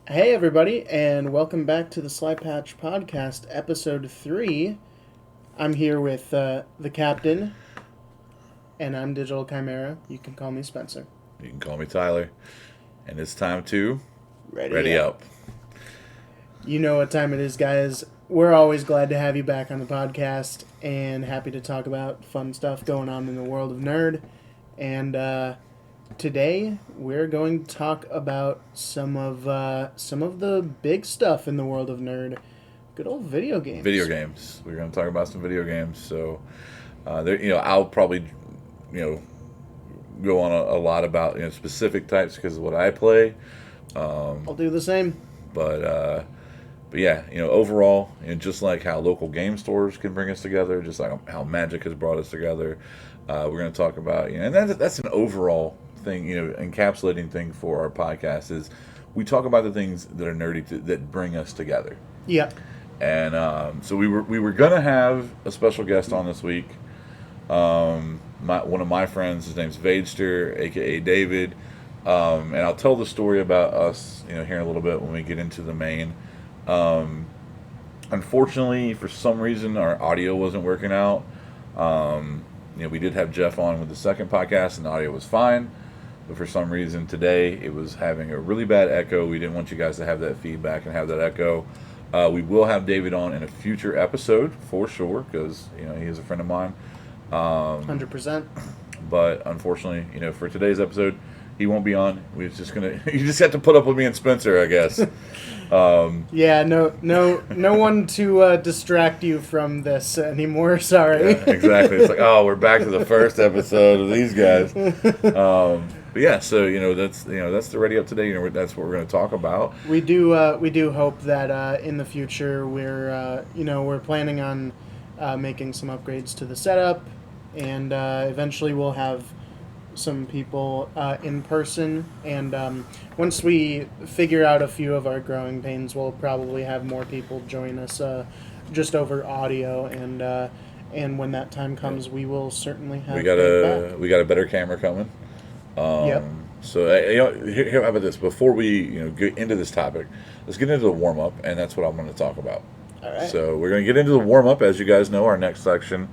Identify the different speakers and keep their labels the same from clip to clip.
Speaker 1: Hey everybody, and welcome back to the Slypatch podcast, episode 3. I'm here with the Captain, and I'm Digital Chimera. You can call me Spencer.
Speaker 2: You can call me Tyler. And it's time to
Speaker 1: Ready
Speaker 2: up.
Speaker 1: You know what time it is, guys. We're always glad to have you back on the podcast, and happy to talk about fun stuff going on in the world of nerd. And today we're going to talk about some of the big stuff in the world of nerd. Good old video games.
Speaker 2: Video games. We're going to talk about some video games. So, I'll probably, go on a lot about specific types because of what I play.
Speaker 1: I'll do the same.
Speaker 2: But yeah, overall, just like how local game stores can bring us together, just like how Magic has brought us together, we're going to talk about, and that's an overall thing, encapsulating thing for our podcast is we talk about the things that are nerdy that bring us together.
Speaker 1: Yeah.
Speaker 2: And so we were going to have a special guest on this week. One of my friends, his name's Vadester, aka David. And I'll tell the story about us, here in a little bit when we get into the main. Unfortunately, for some reason, our audio wasn't working out. We did have Jeff on with the second podcast, and the audio was fine. But for some reason today, it was having a really bad echo. We didn't want you guys to have that feedback and have that echo. We will have David on in a future episode for sure, because he is a friend of mine.
Speaker 1: 100%.
Speaker 2: But unfortunately, for today's episode, he won't be on. We're just gonna. You just have to put up with me and Spencer, I guess.
Speaker 1: Yeah, no one to distract you from this anymore. Sorry.
Speaker 2: Yeah, exactly. It's like, oh, we're back to the first episode of these guys. But yeah, so that's the Ready Up today. That's what we're going to talk about.
Speaker 1: We do hope that in the future we're planning on making some upgrades to the setup, and eventually we'll have some people in person, and once we figure out a few of our growing pains, we'll probably have more people join us just over audio, and when that time comes, we will certainly have.
Speaker 2: We got a better camera coming.
Speaker 1: Yep.
Speaker 2: So here, how about this? Before we get into this topic, let's get into the warm up, and that's what I'm going to talk about.
Speaker 1: All right.
Speaker 2: So we're going to get into the warm up. As you guys know, our next section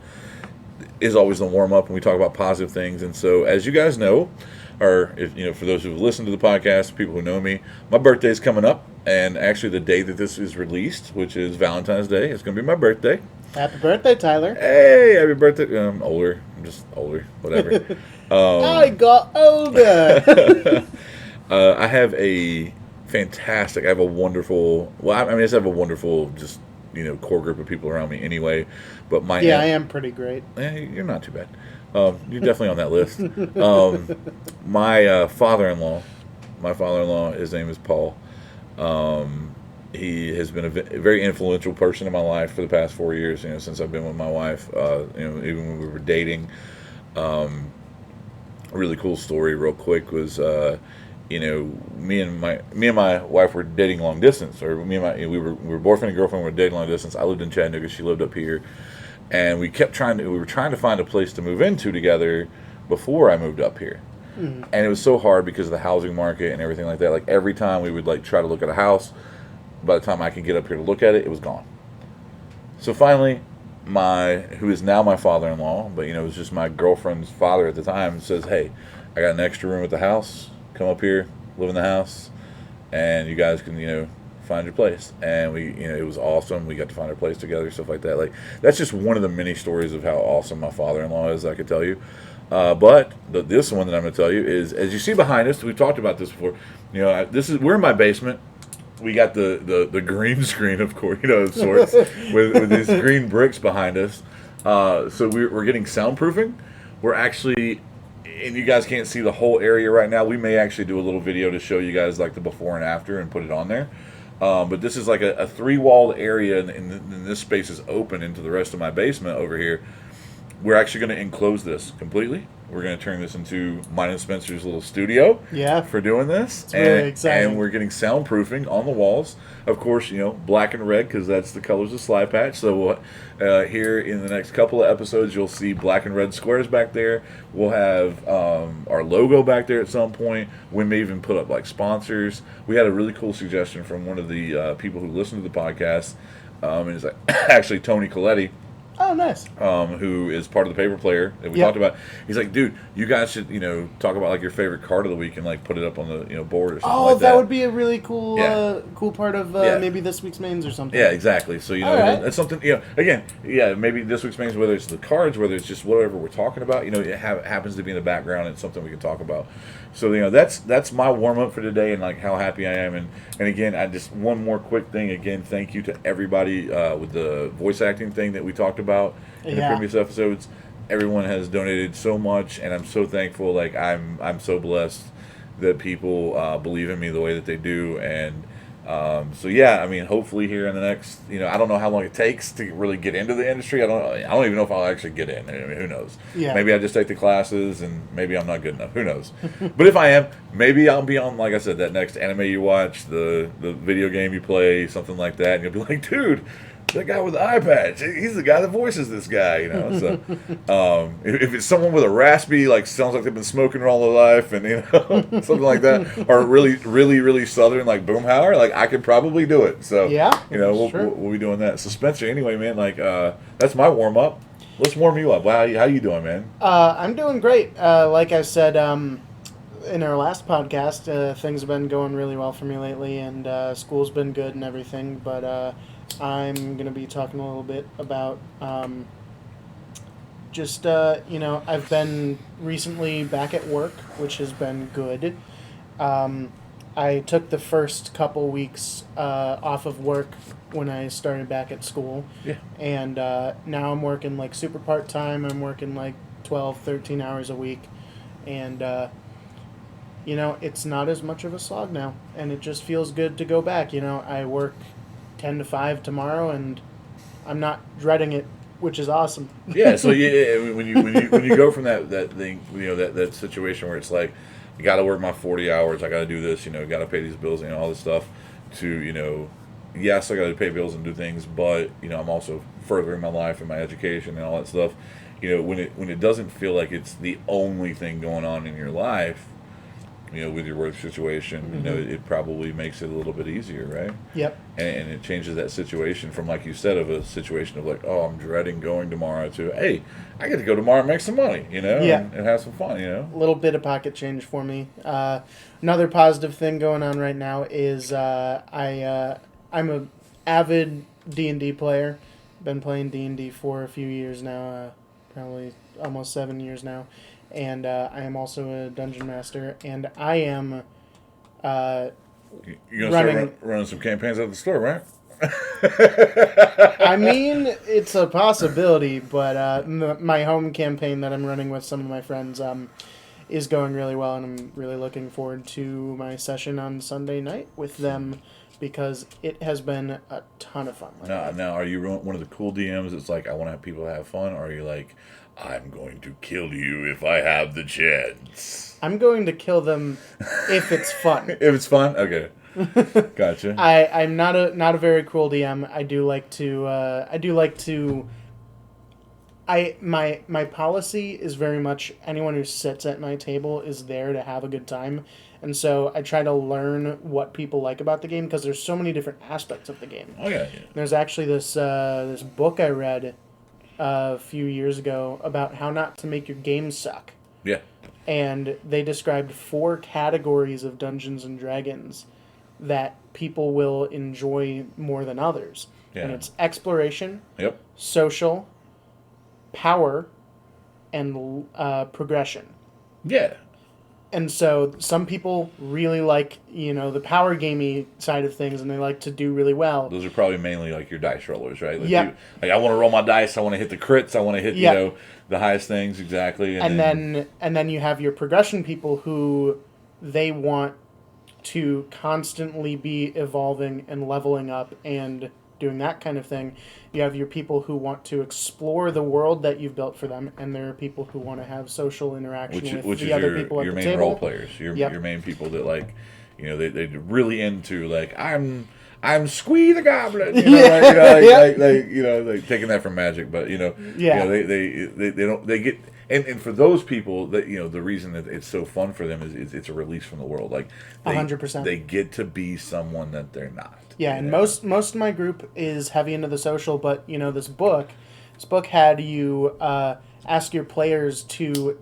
Speaker 2: is always the warm up, and we talk about positive things. And so, as you guys know, or if for those who've listened to the podcast, people who know me, my birthday's coming up, and actually the day that this is released, which is Valentine's Day, it's going to be my birthday.
Speaker 1: Happy birthday, Tyler!
Speaker 2: Hey, happy birthday! I'm older. I'm just older. Whatever.
Speaker 1: I got older.
Speaker 2: I have a fantastic. I have a wonderful. Well, I just have a wonderful just core group of people around me anyway. But my
Speaker 1: I am pretty great.
Speaker 2: You're not too bad. You're definitely on that list. My father-in-law, his name is Paul. He has been a very influential person in my life for the past 4 years. Since I've been with my wife. Even when we were dating. A really cool story, real quick, was me and my wife were dating long distance, or we were boyfriend and girlfriend. We were dating long distance. I lived in Chattanooga, she lived up here, and we were trying to find a place to move into together before I moved up here. And it was so hard because of the housing market and everything like that. Like every time we would try to look at a house, by the time I could get up here to look at it, it was gone. So finally, who is now my father-in-law, but it was just my girlfriend's father at the time, says, "Hey, I got an extra room at the house. Come up here, live in the house, and you guys can find your place." And it was awesome. We got to find our place together, stuff like that. Like that's just one of the many stories of how awesome my father-in-law is, I could tell you. But this one that I'm going to tell you is, as you see behind us, we've talked about this before. We're in my basement. We got the green screen, of course, of sorts, with these green bricks behind us. So we're getting soundproofing. We're actually, and you guys can't see the whole area right now. We may actually do a little video to show you guys like the before and after and put it on there. But this is like a 3-walled area, and this space is open into the rest of my basement over here. we're actually going to enclose this completely. We're going to turn this into mine and Spencer's little studio.
Speaker 1: Yeah.
Speaker 2: For doing this.
Speaker 1: It's really exciting.
Speaker 2: And we're getting soundproofing on the walls. Of course, black and red because that's the colors of Slypatch. So here in the next couple of episodes, you'll see black and red squares back there. We'll have our logo back there at some point. We may even put up like sponsors. We had a really cool suggestion from one of the people who listen to the podcast. And it's like actually Tony Coletti.
Speaker 1: Oh, nice.
Speaker 2: Who is part of the paper player that we talked about. He's like, dude, you guys should, talk about like your favorite card of the week and like put it up on the board or something like that.
Speaker 1: That would be a really cool cool part of maybe this week's mains or something.
Speaker 2: Yeah, exactly. So,
Speaker 1: right.
Speaker 2: that's something, again, maybe this week's mains, whether it's the cards, whether it's just whatever we're talking about, it happens to be in the background and it's something we can talk about. So, that's my warm-up for today and like how happy I am. And again, I just, one more quick thing. Again, thank you to everybody with the voice acting thing that we talked about in the previous episodes. Everyone has donated so much, and I'm so thankful. Like I'm so blessed that people believe in me the way that they do, and so yeah. I mean, hopefully here in the next, I don't know how long it takes to really get into the industry. I don't even know if I'll actually get in. I mean, who knows? Yeah. Maybe I just take the classes, and maybe I'm not good enough. Who knows? But if I am, maybe I'll be on, like I said, that next anime you watch, the video game you play, something like that, and you'll be like, dude, that guy with the eye patch, he's the guy that voices this guy, So, if it's someone with a raspy, like sounds like they've been smoking all their life, and something like that, or really, really, really southern, like Boomhauer, like I could probably do it. So, we'll be doing that. So, Spencer, anyway, man, like that's my warm up. Let's warm you up. How you doing, man?
Speaker 1: I'm doing great. Like I said, in our last podcast, things have been going really well for me lately, and school's been good and everything, but I'm going to be talking a little bit about I've been recently back at work, which has been good. I took the first couple weeks off of work when I started back at school. Yeah. And now I'm working like super part-time. I'm working like 12, 13 hours a week. And, it's not as much of a slog now. And it just feels good to go back. I work 10 to 5 tomorrow, and I'm not dreading it, which is awesome.
Speaker 2: Yeah, so when you go from that thing, that situation where it's like, I got to work my 40 hours, I got to do this, got to pay these bills, all this stuff, to, yes, I got to pay bills and do things, but, I'm also furthering my life and my education and all that stuff. When it doesn't feel like it's the only thing going on in your life, with your work situation, it probably makes it a little bit easier, right?
Speaker 1: Yep.
Speaker 2: And it changes that situation from, like you said, of a situation of like, oh, I'm dreading going tomorrow, to, hey, I get to go tomorrow and make some money, and have some fun,
Speaker 1: A little bit of pocket change for me. Another positive thing going on right now is I'm a avid D&D player. Been playing D&D for a few years now, probably almost 7 years now. And I am also a dungeon master, and I am
Speaker 2: you're gonna start running some campaigns at the store, right?
Speaker 1: I mean, it's a possibility, but my home campaign that I'm running with some of my friends is going really well, and I'm really looking forward to my session on Sunday night with them, because it has been a ton of fun.
Speaker 2: Now, are you one of the cool DMs that's like, I want to have people have fun, or are you like, I'm going to kill you if I have the chance?
Speaker 1: I'm going to kill them if it's fun.
Speaker 2: If it's fun? Okay. Gotcha.
Speaker 1: I'm not a very cruel DM. My policy is very much anyone who sits at my table is there to have a good time. And so I try to learn what people like about the game, because there's so many different aspects of the game.
Speaker 2: Oh, yeah.
Speaker 1: There's actually this book I read a few years ago about how not to make your game suck.
Speaker 2: Yeah.
Speaker 1: And they described 4 categories of Dungeons and Dragons that people will enjoy more than others. Yeah. And it's exploration, social, power, and progression.
Speaker 2: Yeah.
Speaker 1: And so some people really like, the power gamey side of things, and they like to do really well.
Speaker 2: Those are probably mainly like your dice rollers, right? Like I want to roll my dice, I want to hit the crits, I want to hit, the highest things, exactly.
Speaker 1: And then you have your progression people who they want to constantly be evolving and leveling up and doing that kind of thing. You have your people who want to explore the world that you've built for them, and there are people who want to have social interaction with the other people at
Speaker 2: your
Speaker 1: the
Speaker 2: main
Speaker 1: table.
Speaker 2: role players, your main people that like, they're really into like I'm Squee the Goblin, like taking that from Magic, but they don't they get. And for those people, that the reason that it's so fun for them is it's a release from the world. Like
Speaker 1: 100%,
Speaker 2: they get to be someone that they're not.
Speaker 1: Yeah, and most of my group is heavy into the social, but this book had you ask your players to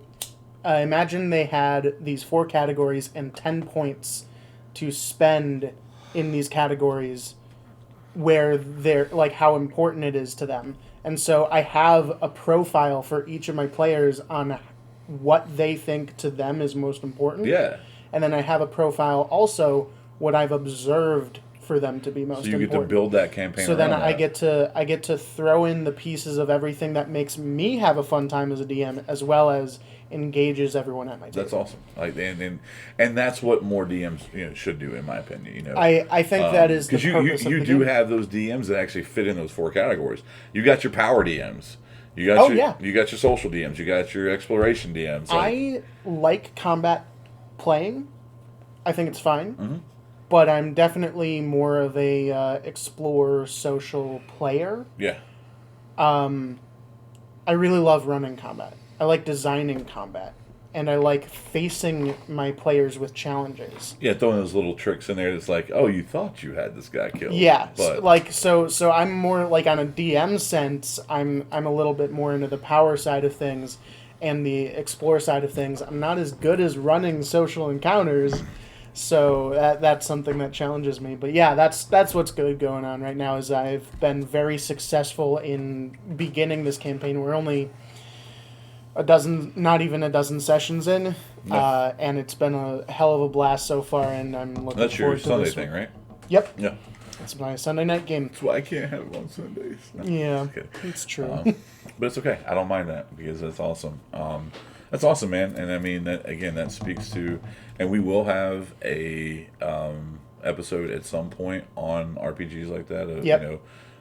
Speaker 1: imagine they had these 4 categories and 10 points to spend in these categories, where they're like how important it is to them. And so I have a profile for each of my players on what they think to them is most important.
Speaker 2: Yeah.
Speaker 1: And then I have a profile also what I've observed for them to be most important.
Speaker 2: So you get to build that campaign.
Speaker 1: So then I get to throw in the pieces of everything that makes me have a fun time as a DM, as well as engages everyone at my table.
Speaker 2: That's awesome. Like and that's what more DMs should do, in my opinion.
Speaker 1: I think that is the purpose
Speaker 2: because you do have those DMs that actually fit in those 4 categories. You got your power DMs. You got you got your social DMs. You got your exploration DMs.
Speaker 1: I like combat playing. I think it's fine.
Speaker 2: Mm-hmm.
Speaker 1: But I'm definitely more of a explore social player.
Speaker 2: Yeah.
Speaker 1: I really love running combat. I like designing combat. And I like facing my players with challenges.
Speaker 2: Yeah, throwing those little tricks in there that's like, oh, you thought you had this guy killed.
Speaker 1: Yeah,
Speaker 2: but...
Speaker 1: so I'm more like on a DM sense, I'm a little bit more into the power side of things and the explore side of things. I'm not as good as running social encounters. So that's something that challenges me. But yeah, that's what's good going on right now. Is I've been very successful in beginning this campaign. We're only not even a dozen sessions in, and it's been a hell of a blast so far. And I'm looking
Speaker 2: that's
Speaker 1: forward
Speaker 2: your
Speaker 1: to
Speaker 2: Sunday thing, right?
Speaker 1: Yep.
Speaker 2: Yeah.
Speaker 1: That's my Sunday night game.
Speaker 2: That's why I can't have it on Sundays. No,
Speaker 1: yeah, it's true.
Speaker 2: But it's okay. I don't mind that because that's awesome. That's awesome, man. And I mean, that speaks to, and we will have a episode at some point on RPGs like that.
Speaker 1: Yep.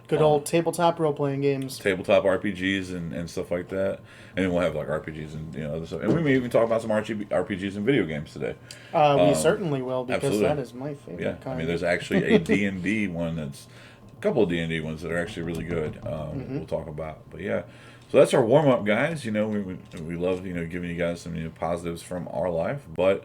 Speaker 1: Good old tabletop role-playing games.
Speaker 2: Tabletop RPGs and stuff like that. And then we'll have like RPGs and other stuff. And we may even talk about some RPGs and video games today.
Speaker 1: We certainly will, because
Speaker 2: absolutely.
Speaker 1: That is my favorite kind.
Speaker 2: I mean, there's actually a D&D one that's, a couple of D&D ones that are actually really good. We'll talk about. But yeah. So that's our warm-up, guys. We love, giving you guys some positives from our life. But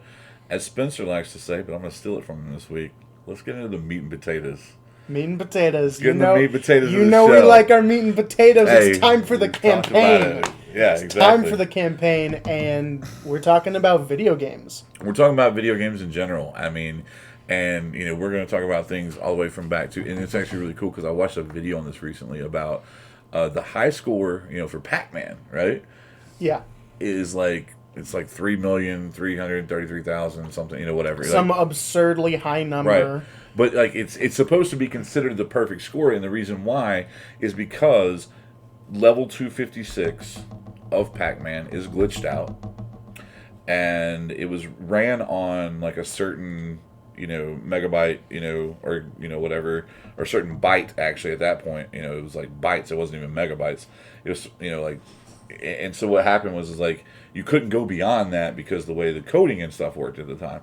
Speaker 2: as Spencer likes to say, but I'm going to steal it from him this week, let's get into the meat and potatoes.
Speaker 1: Meat and potatoes.
Speaker 2: The meat and potatoes.
Speaker 1: You know we like our meat and potatoes.
Speaker 2: Hey,
Speaker 1: it's time for the campaign.
Speaker 2: Yeah,
Speaker 1: it's
Speaker 2: exactly.
Speaker 1: time for the campaign, and we're talking about video games.
Speaker 2: We're talking about video games in general. I mean, and we're going to talk about things all the way from back to, and it's actually really cool because I watched a video on this recently about the high score, for Pac-Man, right?
Speaker 1: Yeah.
Speaker 2: Is like. It's like 3,333,000 something, whatever.
Speaker 1: Some absurdly high number.
Speaker 2: Right. But like it's supposed to be considered the perfect score, and the reason why is because level 256 of Pac-Man is glitched out, and it was ran on like a certain megabyte, or whatever, or certain byte actually at that point. It was like bytes. It wasn't even megabytes. It was like. And so what happened was like you couldn't go beyond that because the way the coding and stuff worked at the time.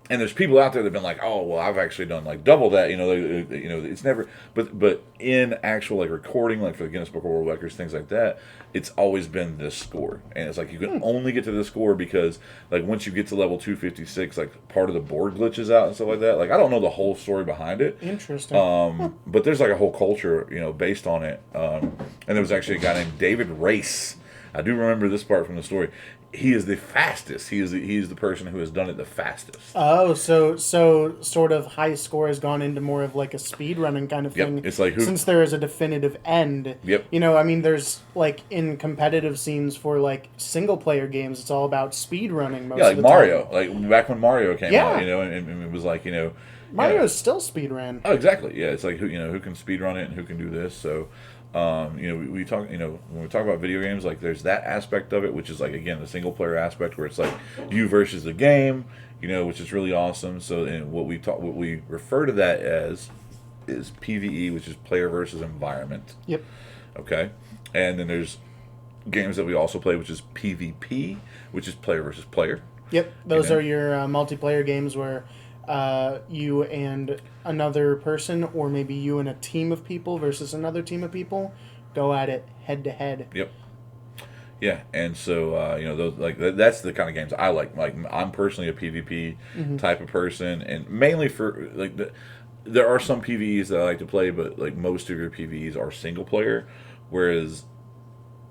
Speaker 2: And there's people out there that've been like, oh well, I've actually done like double that. It's never. But in actual like recording, like for the Guinness Book of World Records, things like that, it's always been this score. And it's like you can only get to this score because like once you get to level 256, like part of the board glitches out and stuff like that. Like I don't know the whole story behind it.
Speaker 1: Interesting.
Speaker 2: But there's like a whole culture, based on it. And there was actually a guy named David Race. I do remember this part from the story. He is the fastest. He is the person who has done it the fastest.
Speaker 1: Oh, so sort of high score has gone into more of like a speed running kind of thing.
Speaker 2: Yep. It's like
Speaker 1: since there is a definitive end.
Speaker 2: Yep.
Speaker 1: I mean, there's like in competitive scenes for like single player games, it's all about speed running most of the
Speaker 2: Mario.
Speaker 1: time.
Speaker 2: Like back when Mario came out, and it was like
Speaker 1: Mario's still speed ran.
Speaker 2: Oh, exactly. Yeah, it's like who can speed run it and who can do this. So. We talk, when we talk about video games, like there's that aspect of it, which is like, again, the single player aspect where it's like you versus the game, which is really awesome. So, and what we refer to that as is PvE, which is player versus environment.
Speaker 1: Yep.
Speaker 2: Okay, and then there's games that we also play, which is PvP, which is player versus player.
Speaker 1: Yep. Those are your multiplayer games where you and another person, or maybe you and a team of people versus another team of people, go at it head to head.
Speaker 2: Yep. Yeah, and so those that's the kind of games I like. Like I'm personally a PvP type of person, and mainly for there are some PvEs that I like to play, but like most of your PvEs are single player, whereas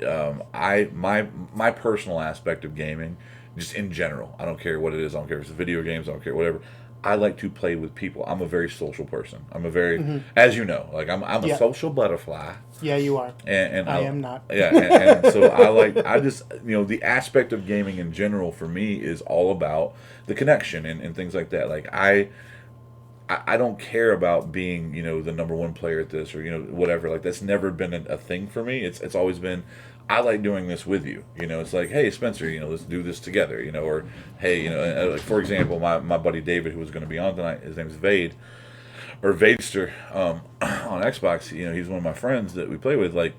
Speaker 2: my personal aspect of gaming, just in general, I don't care what it is. I don't care if it's video games. I don't care whatever. I like to play with people. I'm a very social person. I'm a very, as you know, like I'm a social butterfly.
Speaker 1: Yeah, you are.
Speaker 2: And
Speaker 1: I am not.
Speaker 2: Yeah, and so I just, the aspect of gaming in general for me is all about the connection and things like that. Like I don't care about being, the number one player at this or, whatever. Like that's never been a thing for me. It's always been, I like doing this with you. It's like, hey, Spencer, let's do this together, or hey, like for example, my buddy David, who was going to be on tonight, his name is Vade, or Vadester, on Xbox. He's one of my friends that we play with. Like,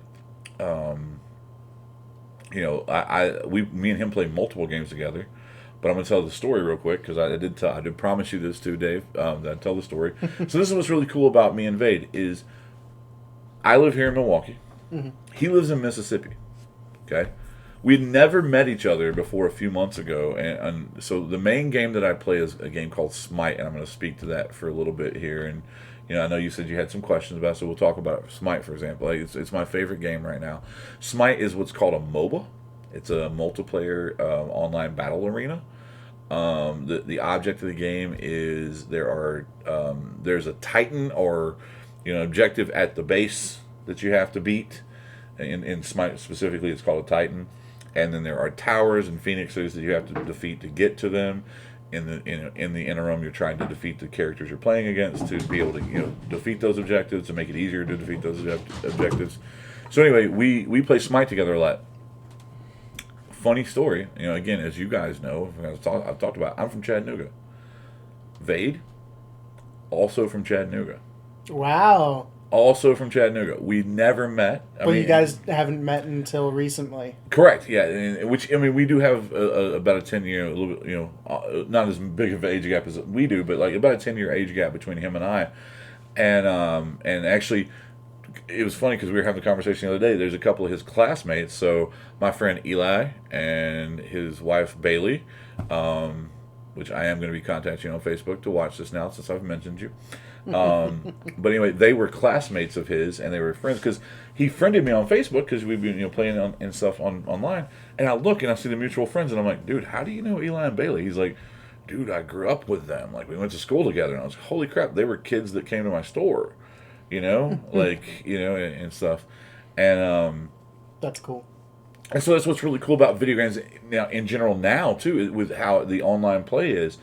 Speaker 2: me and him play multiple games together. But I'm going to tell the story real quick because I did promise you this too, Dave, that I'd tell the story. So this is what's really cool about me and Vade is I live here in Milwaukee. Mm-hmm. He lives in Mississippi. Okay? We'd never met each other before a few months ago. And so the main game that I play is a game called Smite, and I'm going to speak to that for a little bit here. And I know you said you had some questions about it, so we'll talk about Smite, for example. Like, it's my favorite game right now. Smite is what's called a MOBA. It's a multiplayer online battle arena. The object of the game is there's a Titan or objective at the base that you have to beat. In Smite specifically, it's called a Titan, and then there are towers and phoenixes that you have to defeat to get to them. In the interim, you're trying to defeat the characters you're playing against to be able to defeat those objectives, to make it easier to defeat those objectives. So anyway, we play Smite together a lot. Funny story, again, as you guys know, I've talked about, I'm from Chattanooga. Vade, also from Chattanooga.
Speaker 1: Wow.
Speaker 2: Also from Chattanooga. We never met.
Speaker 1: But you guys haven't met until recently.
Speaker 2: Correct, yeah. We do have about a 10-year, a little bit, not as big of an age gap as we do, but like about a 10-year age gap between him and I. And actually, it was funny because we were having a conversation the other day. There's a couple of his classmates. So my friend Eli and his wife Bailey, which I am going to be contacting you on Facebook to watch this now since I've mentioned you. But anyway, they were classmates of his and they were friends because he friended me on Facebook because we've been playing and stuff online. And I look and I see the mutual friends and I'm like, dude, how do you know Eli and Bailey? He's like, dude, I grew up with them. Like we went to school together. And I was like, holy crap, they were kids that came to my store. And stuff. And
Speaker 1: that's cool.
Speaker 2: And so that's what's really cool about video games now in general now too, with how the online play is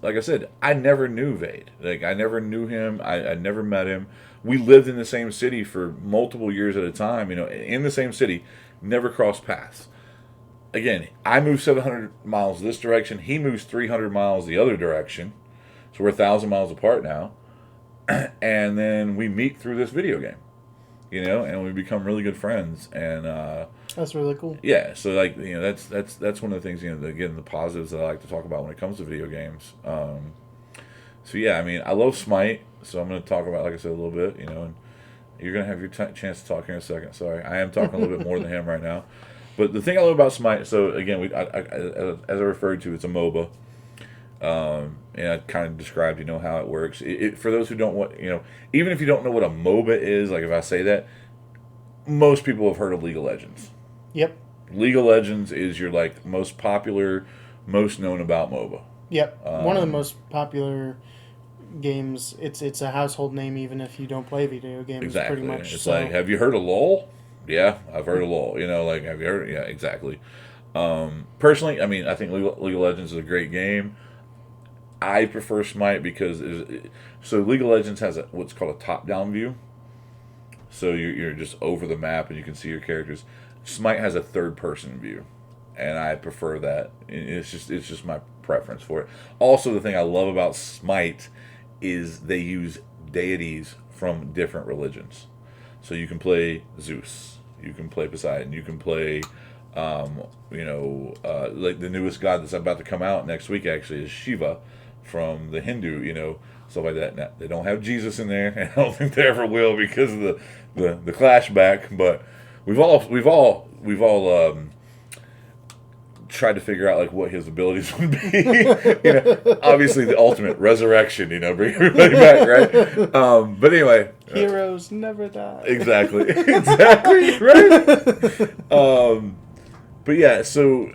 Speaker 2: like I said, I never knew Vade. Like I never knew him. I never met him. We lived in the same city for multiple years at a time, in the same city, never crossed paths. Again, I moved 700 miles this direction. He moves 300 miles the other direction. So we're 1,000 miles apart now. And then we meet through this video game, and we become really good friends. And
Speaker 1: that's really cool.
Speaker 2: Yeah, so like that's one of the things again the positives that I like to talk about when it comes to video games. So yeah, I love Smite, so I'm going to talk about, like I said, a little bit, and you're going to have your chance to talk here in a second. Sorry, I am talking a little bit more than him right now. But the thing I love about Smite, so again, as I referred to, it's a MOBA. And I kind of described, how it works. For those who don't want, even if you don't know what a MOBA is, like if I say that, most people have heard of League of Legends.
Speaker 1: Yep.
Speaker 2: League of Legends is your most popular, most known about MOBA.
Speaker 1: Yep. One of the most popular games. It's a household name even if you don't play video games.
Speaker 2: Exactly.
Speaker 1: Pretty much.
Speaker 2: It's like, have you heard of LOL? Yeah, I've heard of LOL. Have you heard? Yeah, exactly. Personally, I think League of Legends is a great game. I prefer Smite because League of Legends has what's called a top-down view. So you're just over the map and you can see your characters. Smite has a third-person view, and I prefer that. It's just my preference for it. Also, the thing I love about Smite is they use deities from different religions. So you can play Zeus, you can play Poseidon, you can play, like the newest god that's about to come out next week actually is Shiva from the Hindu, stuff like that. Now, they don't have Jesus in there, and I don't think they ever will because of the clash back. But we've all tried to figure out like what his abilities would be. Obviously the ultimate resurrection. Bring everybody back, right? But anyway,
Speaker 1: heroes never die.
Speaker 2: Exactly, right. But yeah, so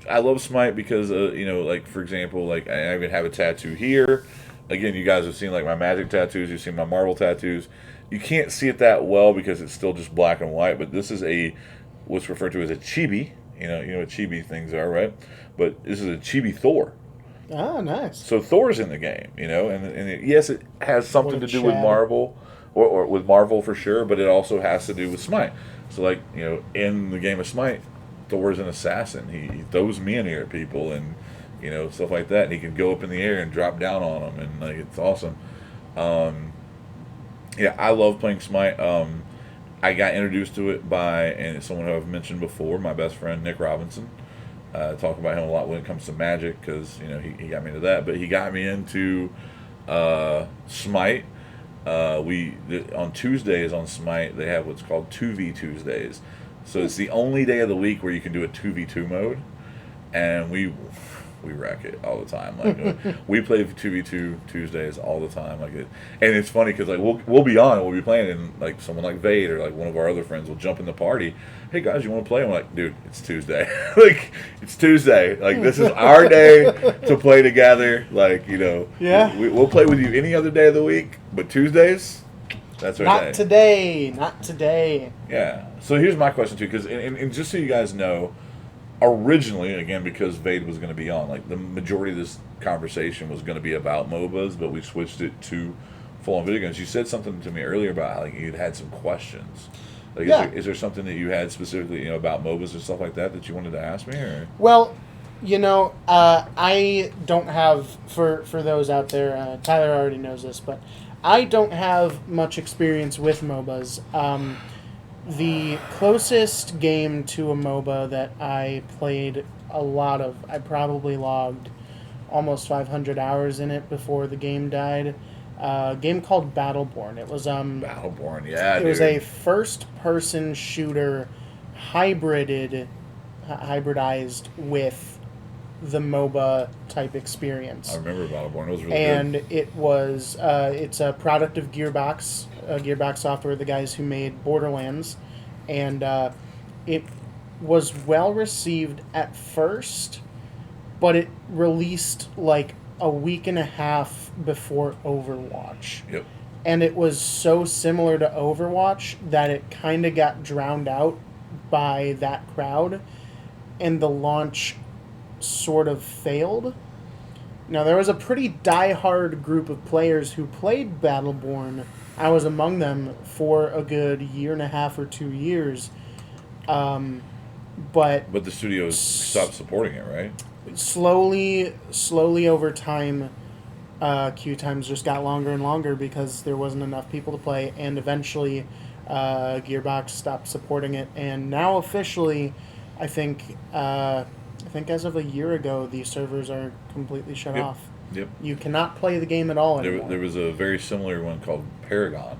Speaker 2: I love Smite because like for example, like I even have a tattoo here. Again, you guys have seen like my Magic tattoos. You've seen my Marvel tattoos. You can't see it that well because it's still just black and white. But this is what's referred to as a Chibi. You know what Chibi things are, right? But this is a Chibi Thor.
Speaker 1: Ah, nice.
Speaker 2: So Thor's in the game, and yes, it has something to do with Marvel, or with Marvel for sure, but it also has to do with Smite. So like, in the game of Smite, Thor's an assassin. He throws Mjolnir at people and stuff like that, and he can go up in the air and drop down on them, and like it's awesome. Yeah, I love playing Smite. I got introduced to it by someone who I've mentioned before, my best friend Nick Robinson. Talk about him a lot when it comes to Magic because he got me into that, but he got me into Smite. On Tuesdays on Smite they have what's called 2v Tuesdays, so it's the only day of the week where you can do a 2v2 mode, and we wreck it all the time. Like we play 2v2 Tuesdays all the time. Like and it's funny because like we'll be on, we'll be playing, and like someone like Vade or like one of our other friends will jump in the party. Hey guys, you want to play? I'm like, dude, it's Tuesday. Like it's Tuesday. Like this is our day to play together. Like
Speaker 1: yeah,
Speaker 2: we'll play with you any other day of the week, but Tuesdays, that's our day.
Speaker 1: Not today.
Speaker 2: Yeah. So here's my question too, because and just so you guys know. Originally, again, because Vade was going to be on, like the majority of this conversation was going to be about MOBAs, but we switched it to full-on video games. You said something to me earlier about how, like you'd had some questions. Like,
Speaker 1: yeah.
Speaker 2: Is there something that you had specifically, about MOBAs and stuff like that you wanted to ask me? Or?
Speaker 1: Well, I don't have for those out there. Tyler already knows this, but I don't have much experience with MOBAs. The closest game to a MOBA that I played a lot of, I probably logged almost 500 hours in it before the game died. A game called Battleborn. It was
Speaker 2: Battleborn, yeah.
Speaker 1: It was a first-person shooter hybridized with the MOBA type experience.
Speaker 2: I remember Battleborn. It was really
Speaker 1: good. And it's a product of Gearbox Software, the guys who made Borderlands, and it was well received at first, but it released like a week and a half before Overwatch.
Speaker 2: Yep.
Speaker 1: And it was so similar to Overwatch that it kind of got drowned out by that crowd, and the launch sort of failed. Now, there was a pretty die-hard group of players who played Battleborn. I was among them for a good year and a half or 2 years. But
Speaker 2: the studios stopped supporting it, right?
Speaker 1: Slowly over time, queue times just got longer and longer because there wasn't enough people to play, and eventually Gearbox stopped supporting it. And now officially, I think as of a year ago, the servers are completely shut off.
Speaker 2: Yep.
Speaker 1: You cannot play the game at all anymore.
Speaker 2: There was a very similar one called Paragon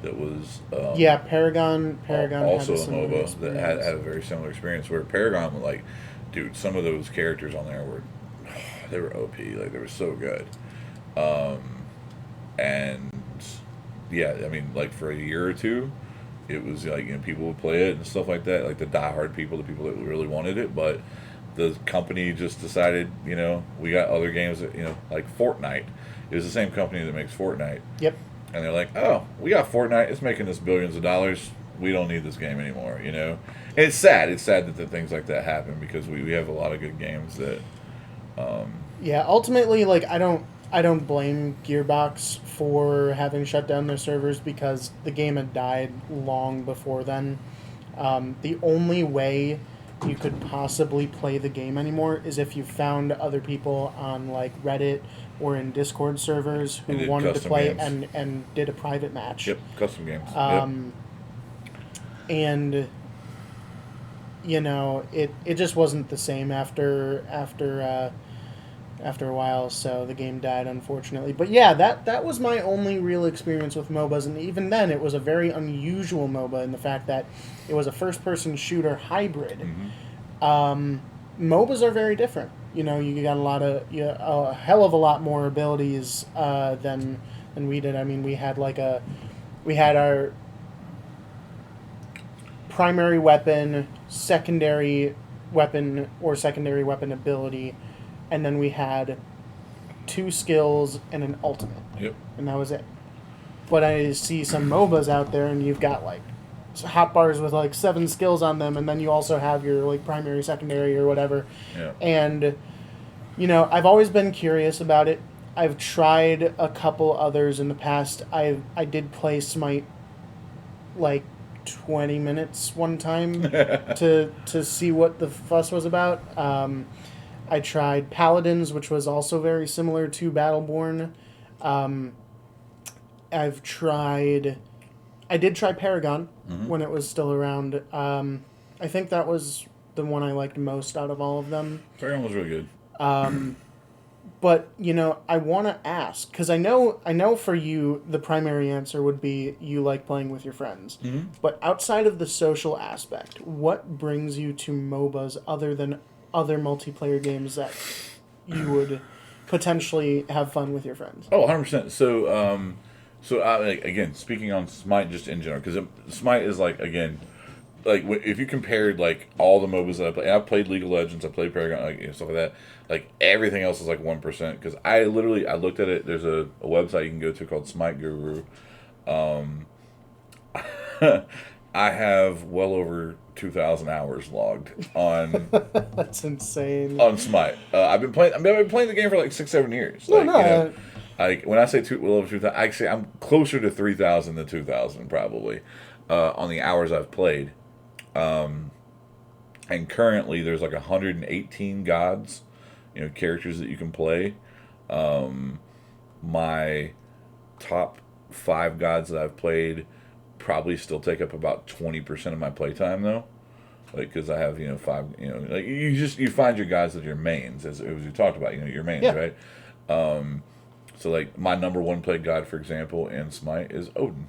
Speaker 2: that was...
Speaker 1: Paragon
Speaker 2: also
Speaker 1: had
Speaker 2: a MOBA that had a very similar experience where Paragon was like, dude, some of those characters on there were OP. Like, they were so good. And, yeah, I mean, like, for a year or two, it was like, people would play it and stuff like that, like the diehard people, the people that really wanted it, but the company just decided, we got other games that, like Fortnite. It was the same company that makes Fortnite.
Speaker 1: Yep.
Speaker 2: And they're like, oh, we got Fortnite. It's making us billions of dollars. We don't need this game anymore, And it's sad. It's sad that things like that happen because we have a lot of good games that...
Speaker 1: ultimately, like, I don't blame Gearbox for having shut down their servers because the game had died long before then. The only way you could possibly play the game anymore is if you found other people on like Reddit or in Discord servers who
Speaker 2: And did
Speaker 1: wanted to
Speaker 2: custom
Speaker 1: play
Speaker 2: games.
Speaker 1: and did a private match.
Speaker 2: Yep, custom games.
Speaker 1: And you know, it just wasn't the same after a while, so the game died, unfortunately. But yeah, that was my only real experience with MOBAs, and even then, it was a very unusual MOBA in the fact that it was a first-person shooter hybrid. MOBAs are very different. You know, you got a hell of a lot more abilities than we did. I mean, we had our primary weapon, secondary weapon, or secondary weapon ability, and then we had 2 skills and an ultimate.
Speaker 2: Yep.
Speaker 1: And that was it. But I see some MOBAs out there, and you've got like hotbars with like 7 skills on them, and then you also have your like primary, secondary, or whatever.
Speaker 2: Yeah.
Speaker 1: And you know, I've always been curious about it. I've tried a couple others in the past. I did play Smite like 20 minutes one time to see what the fuss was about. I tried Paladins, which was also very similar to Battleborn. I did try Paragon when it was still around. I think that was the one I liked most out of all of them.
Speaker 2: Paragon was really good.
Speaker 1: But, you know, I want to ask, because I know for you, the primary answer would be you like playing with your friends.
Speaker 2: Mm-hmm.
Speaker 1: But outside of the social aspect, what brings you to MOBAs other than other multiplayer games that you would potentially have fun with your friends?
Speaker 2: Oh, 100%. So again, speaking on Smite just in general, because Smite is like, again, like if you compared like all the MOBAs that I play, and I've played League of Legends, I played Paragon, like, stuff like that. Like everything else is like 1%. Because I looked at it. There's a website you can go to called Smite Guru. I have well over 2,000 hours logged on.
Speaker 1: That's insane.
Speaker 2: On Smite. I've been playing the game for like 6-7 years.
Speaker 1: No,
Speaker 2: like,
Speaker 1: no.
Speaker 2: You know, like when I say well over 2,000, I say I'm closer to 3,000 than 2,000 probably on the hours I've played. And currently there's like 118 gods, you know, characters that you can play. My top 5 gods that I've played probably still take up about 20% of my playtime though, like because I have 5, like you find your gods that are your mains as we talked about, your mains, yeah. Right? So like my number 1 played god, for example, in Smite is Odin.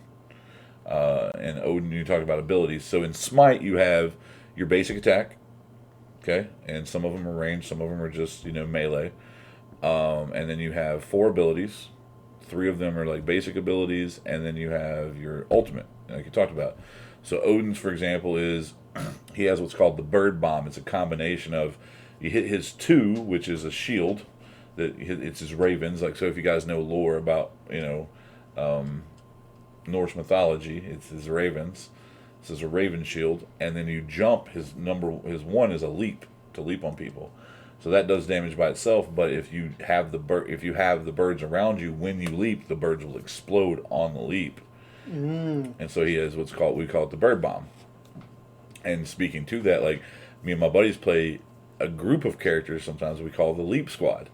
Speaker 2: And Odin, you talk about abilities. So in Smite you have your basic attack, okay, and some of them are ranged, some of them are just melee, and then you have 4 abilities. 3 of them are like basic abilities, and then you have your ultimate, like you talked about. So Odin's, for example, he has what's called the bird bomb. It's a combination of you hit his 2, which is a shield that it's his ravens. Like, so if you guys know lore about Norse mythology, it's his ravens. This is a raven shield, and then you jump. His 1 is a leap, to leap on people. So that does damage by itself, but if you have the birds around you, when you leap, the birds will explode on the leap. And so he has we call it the bird bomb. And speaking to that, like me and my buddies play a group of characters sometimes we call the Leap Squad.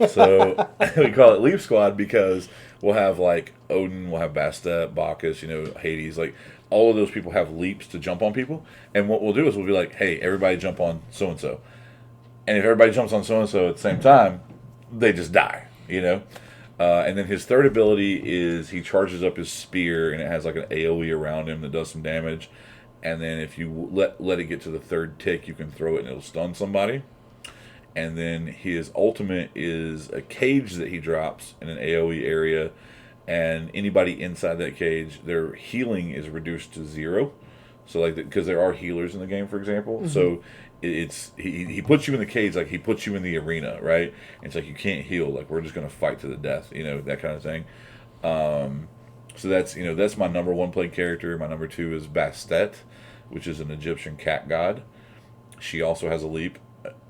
Speaker 2: So we call it Leap Squad because we'll have like Odin, we'll have Bastet, Bacchus, Hades, like all of those people have leaps to jump on people. And what we'll do is we'll be like, hey, everybody jump on so-and-so. And if everybody jumps on so-and-so at the same time, they just die, And then his 3rd ability is he charges up his spear, and it has like an AoE around him that does some damage. And then if you let it get to the 3rd tick, you can throw it and it'll stun somebody. And then his ultimate is a cage that he drops in an AoE area. And anybody inside that cage, their healing is reduced to 0. So like, because there are healers in the game, for example. Mm-hmm. So it's he puts you in the cage, like he puts you in the arena, right? And it's like you can't heal, like we're just gonna fight to the death, that kind of thing. So that's my number 1 played character. My number 2 is Bastet, which is an Egyptian cat god. She also has a leap.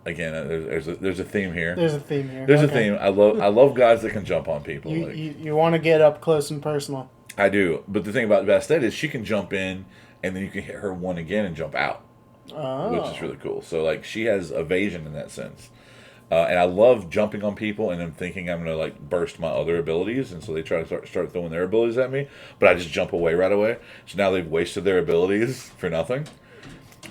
Speaker 2: Again, there's a theme here. There's a theme. I love gods that can jump on people.
Speaker 1: You want to get up close and personal.
Speaker 2: I do, but the thing about Bastet is she can jump in, and then you can hit her 1 again and jump out. Oh. Which is really cool. So, like, she has evasion in that sense. And I love jumping on people and then thinking I'm gonna like burst my other abilities, and so they try to start throwing their abilities at me, but I just jump away right away. So now they've wasted their abilities for nothing.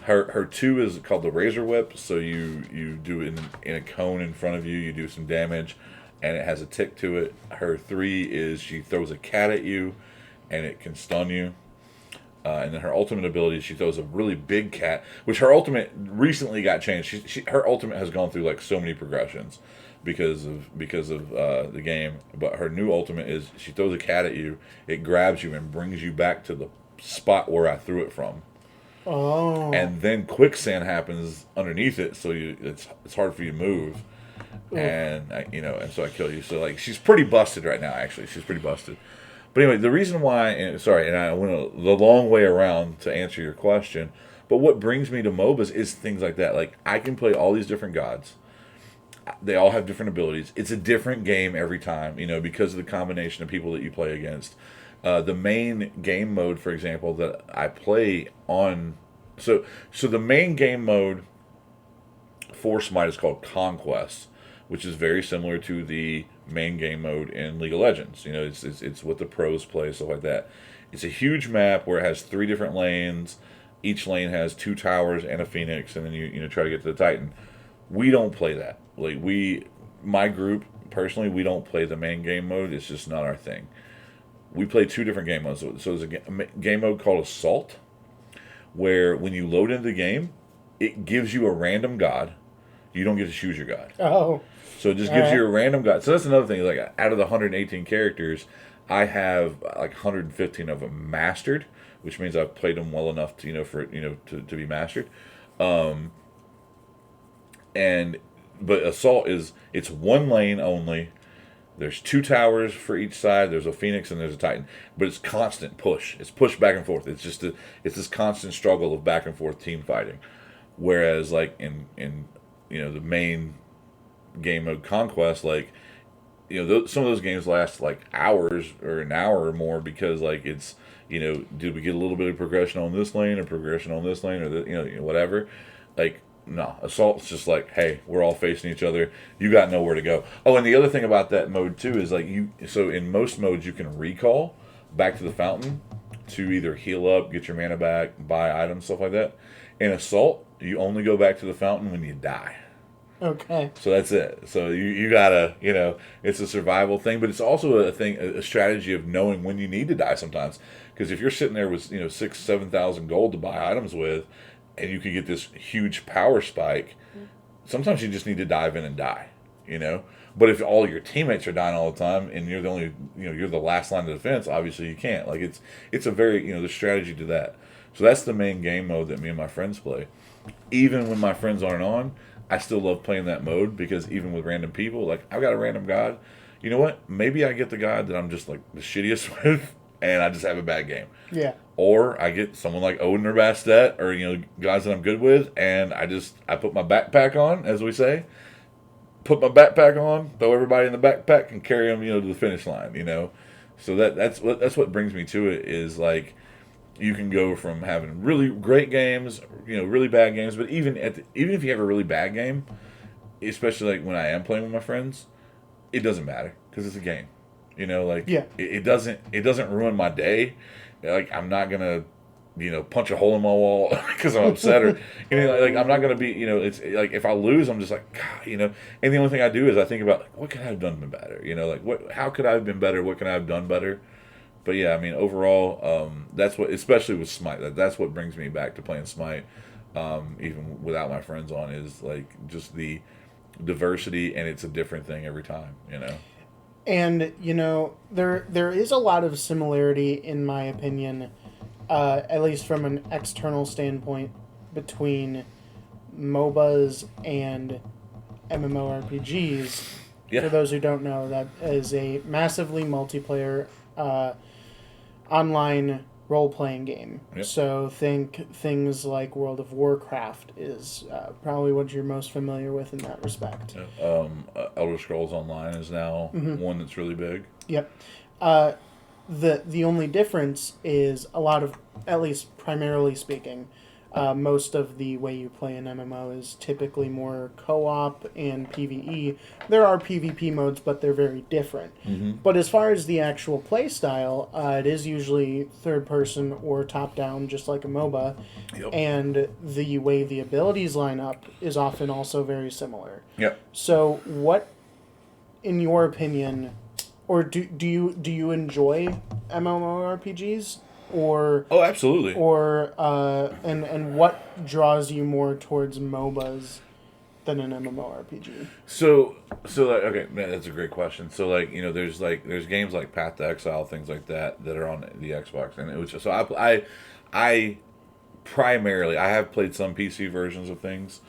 Speaker 2: Her two is called the Razor Whip. So you do it in a cone in front of you. You do some damage, and it has a tick to it. Her three is she throws a cat at you, and it can stun you. And then her ultimate ability, she throws a really big cat, which her ultimate recently got changed. Her ultimate has gone through like so many progressions because of the game. But her new ultimate is she throws a cat at you, it grabs you and brings you back to the spot where I threw it from.
Speaker 1: Oh.
Speaker 2: And then quicksand happens underneath it, so it's hard for you to move.
Speaker 1: Oof.
Speaker 2: And and so I kill you. So like she's pretty busted right now. Actually, she's pretty busted. But anyway, the reason why, and I went the long way around to answer your question, but what brings me to MOBAs is things like that. Like, I can play all these different gods. They all have different abilities. It's a different game every time, because of the combination of people that you play against. The main game mode, for example, that I play on... So the main game mode for Smite is called Conquest, which is very similar to the main game mode in League of Legends. It's what the pros play, stuff like that. It's a huge map where it has 3 different lanes. Each lane has 2 towers and a phoenix, and then you try to get to the Titan. We don't play that. Like my group personally, we don't play the main game mode. It's just not our thing. We play 2 different game modes. So there's a game mode called Assault, where when you load into the game, it gives you a random god. You don't get to choose your god.
Speaker 1: Oh.
Speaker 2: So it just gives you a random god. So that's another thing. Like, out of the 118 characters, I have like 115 of them mastered, which means I've played them well enough to to be mastered. But Assault it's 1 lane only. There's 2 towers for each side. There's a Phoenix and there's a Titan. But it's constant push. It's push back and forth. It's just it's this constant struggle of back and forth team fighting. Whereas like in the main game mode Conquest, like some of those games last like hours or an hour or more, because like it's did we get a little bit of progression on this lane or progression on this lane or whatever. Like, no, Assault's just like, hey, we're all facing each other, you got nowhere to go. Oh, and the other thing about that mode too is like so in most modes you can recall back to the fountain to either heal up, get your mana back, buy items, stuff like that. In Assault, you only go back to the fountain when you die.
Speaker 1: Okay.
Speaker 2: So that's it. So you gotta, it's a survival thing, but it's also a strategy of knowing when you need to die sometimes. Because if you're sitting there with 6,000-7,000 gold to buy items with, and you can get this huge power spike, sometimes you just need to dive in and die. But if all your teammates are dying all the time and you're the only, you're the last line of defense, obviously you can't. Like it's a very, there's strategy to that. So that's the main game mode that me and my friends play. Even when my friends aren't on, I still love playing that mode, because even with random people, like, I've got a random god. You know what? Maybe I get the god that I'm just like the shittiest with, and I just have a bad game.
Speaker 1: Yeah.
Speaker 2: Or I get someone like Odin or Bastet, or guys that I'm good with, and I put my backpack on, as we say. Put my backpack on, throw everybody in the backpack, and carry them, to the finish line. So that's what brings me to it, is like, you can go from having really great games, really bad games, but even if you have a really bad game, especially like when I am playing with my friends, it doesn't matter, because it's a game. It doesn't ruin my day. Like, I'm not gonna punch a hole in my wall because I'm upset, or like I'm not gonna be it's like, if I lose, I'm just like, God, and the only thing I do is I think about, like, what could I have done better, like how could I have been better, what can I have done better. But yeah, I mean, overall, that's what, especially with Smite, that's what brings me back to playing Smite, even without my friends on, is like just the diversity, and it's a different thing every time,
Speaker 1: And there is a lot of similarity, in my opinion, at least from an external standpoint, between MOBAs and MMORPGs.
Speaker 2: Yeah.
Speaker 1: For those who don't know, that is a massively multiplayer online role-playing game.
Speaker 2: Yep.
Speaker 1: So think things like World of Warcraft is probably what you're most familiar with in that respect.
Speaker 2: Elder Scrolls Online is now one that's really big.
Speaker 1: Yep. The only difference is a lot of, at least primarily speaking, most of the way you play an MMO is typically more co-op and PvE. There are PvP modes, but they're very different.
Speaker 2: Mm-hmm.
Speaker 1: But as far as the actual play style, it is usually third person or top down, just like a MOBA.
Speaker 2: Yep.
Speaker 1: And the way the abilities line up is often also very similar.
Speaker 2: Yep.
Speaker 1: So what, in your opinion, or do you enjoy MMORPGs? Or
Speaker 2: Oh, absolutely.
Speaker 1: Or and what draws you more towards MOBAs than an MMORPG?
Speaker 2: So like, okay, man, that's a great question. So like, there's games like Path to Exile, things like that are on the Xbox, and it was just, so I primarily I have played some PC versions of things.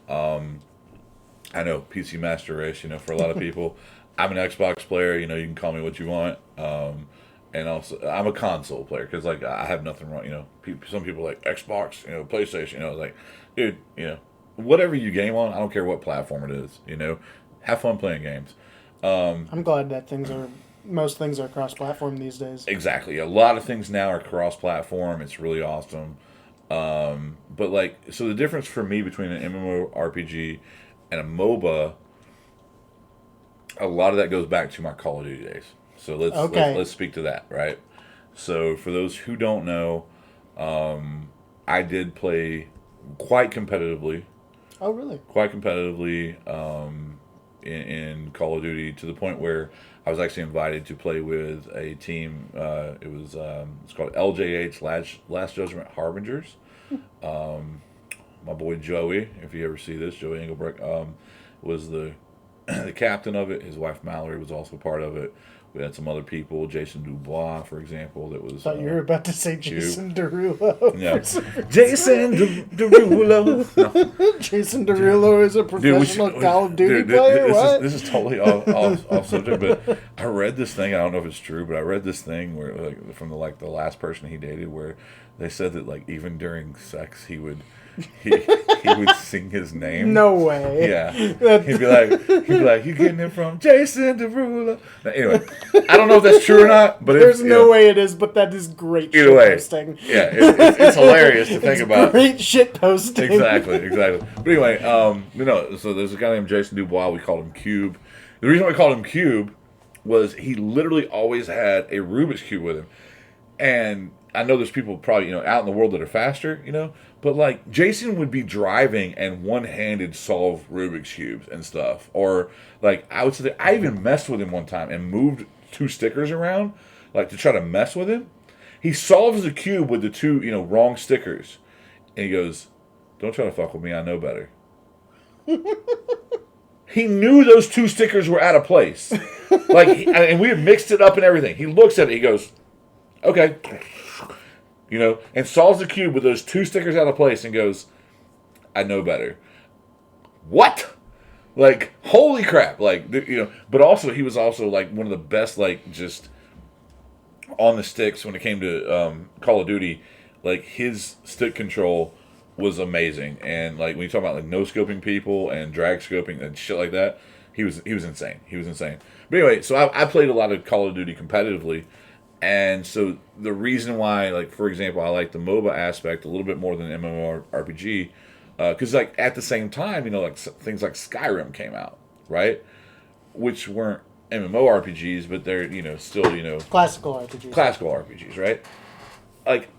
Speaker 2: I know PC Master Race, for a lot of people. I'm an Xbox player. You can call me what you want. And also, I'm a console player because, like, I have nothing wrong. Some people like Xbox, PlayStation. Like, dude, whatever you game on, I don't care what platform it is. Have fun playing games.
Speaker 1: I'm glad that most things are cross-platform these days.
Speaker 2: Exactly. A lot of things now are cross-platform. It's really awesome. But like, so the difference for me between an MMORPG and a MOBA, a lot of that goes back to my Call of Duty days. So let's speak to that, right? So for those who don't know, I did play quite competitively.
Speaker 1: Oh, really?
Speaker 2: Quite competitively in Call of Duty, to the point where I was actually invited to play with a team. It's called LJH, Last Judgment Harbingers. My boy Joey, if you ever see this, Joey Engelbrecht, was the captain of it. His wife Mallory was also part of it. We had some other people, Jason Dubois, for example, that was...
Speaker 1: I thought you were about to say Jason Derulo.
Speaker 2: No. Jason Derulo. No.
Speaker 1: Jason Derulo is a professional Call of Duty player?
Speaker 2: This is totally off subject, but I read this thing, I don't know if it's true, but I read this thing where, like, from the last person he dated, where they said that, like, even during sex, he would sing his name.
Speaker 1: No way.
Speaker 2: Yeah. He'd be like, you getting it from Jason Derulo? Now, anyway, I don't know if that's true or not, but
Speaker 1: there's no way it is, but that is great
Speaker 2: either way,
Speaker 1: posting.
Speaker 2: Yeah, it's hilarious to think about.
Speaker 1: Great shit posting.
Speaker 2: Exactly. But anyway, so there's a guy named Jason Dubois. We called him Cube. The reason we called him Cube was he literally always had a Rubik's Cube with him. And I know there's people probably, out in the world that are faster, but like Jason would be driving and one-handed solve Rubik's Cubes and stuff. Or like I would say, I even messed with him one time and moved 2 stickers around, like to try to mess with him. He solves the cube with the 2, wrong stickers. And he goes, "Don't try to fuck with me, I know better." He knew those 2 stickers were out of place. And we had mixed it up and everything. He looks at it, he goes, "Okay." And solves the cube with those 2 stickers out of place and goes, "I know better." What? Like, holy crap. Like, but also, he was also, like, one of the best, like, just on the sticks when it came to Call of Duty. Like, his stick control was amazing. And, like, when you talk about, like, no-scoping people and drag scoping and shit like that, he was insane. But anyway, so I played a lot of Call of Duty competitively. And so the reason why, like, for example, I like the MOBA aspect a little bit more than MMORPG, because, like, at the same time, like, things like Skyrim came out, right? Which weren't MMORPGs, but they're, still,
Speaker 1: Classical RPGs.
Speaker 2: Classical RPGs, right? Like,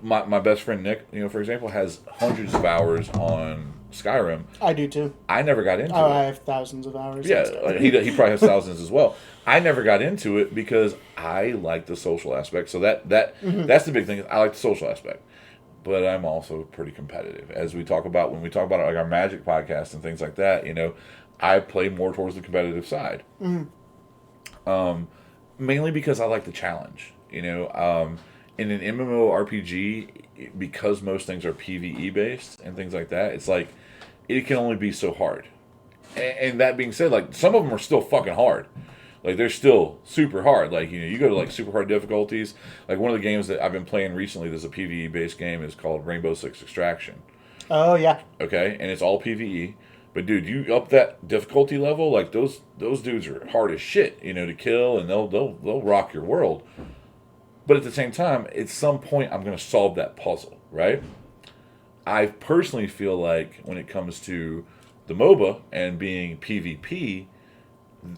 Speaker 2: my best friend Nick, for example, has hundreds of hours on Skyrim.
Speaker 1: I do too.
Speaker 2: I never got into it.
Speaker 1: I have thousands of hours.
Speaker 2: Yeah, he probably has thousands as well. I never got into it because I like the social aspect. So that's the big thing. I like the social aspect, but I'm also pretty competitive. As we talk about when we talk about like our Magic podcast and things like that, I play more towards the competitive side. Mainly because I like the challenge. In an MMORPG, because most things are PvE based and things like that, it's like it can only be so hard. And that being said, like, some of them are still fucking hard. Like, they're still super hard. Like, you go to, like, super hard difficulties. Like, one of the games that I've been playing recently that's a PvE-based game is called Rainbow Six Extraction.
Speaker 1: Oh, yeah.
Speaker 2: Okay? And it's all PvE. But, dude, you up that difficulty level, like, those dudes are hard as shit, to kill, and they'll rock your world. But at the same time, at some point, I'm going to solve that puzzle, right? I personally feel like when it comes to the MOBA and being PvP,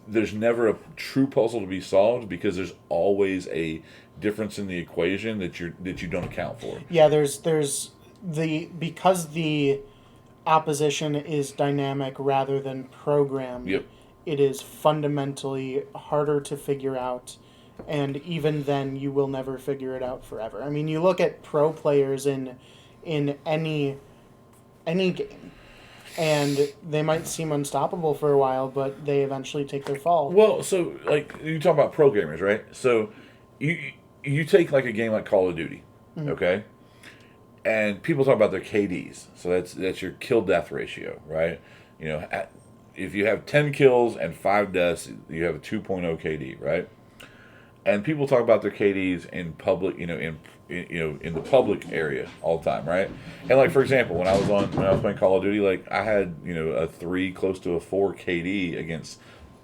Speaker 2: there's never a true puzzle to be solved because there's always a difference in the equation that you don't account for.
Speaker 1: Yeah, there's because the opposition is dynamic rather than programmed.
Speaker 2: Yep.
Speaker 1: It is fundamentally harder to figure out, and even then, you will never figure it out forever. I mean, you look at pro players in any game, and they might seem unstoppable for a while, but they eventually take their fall.
Speaker 2: Well, so like you talk about pro gamers, right? So you take like a game like Call of Duty, okay? And people talk about their KDs. So that's your kill death ratio, right? You know, if you have 10 kills and 5 deaths, you have a 2.0 KD, right? And people talk about their KDs in public, in the public area all the time, right? And like for example, when I was playing Call of Duty, like I had a 3, close to a 4 KD against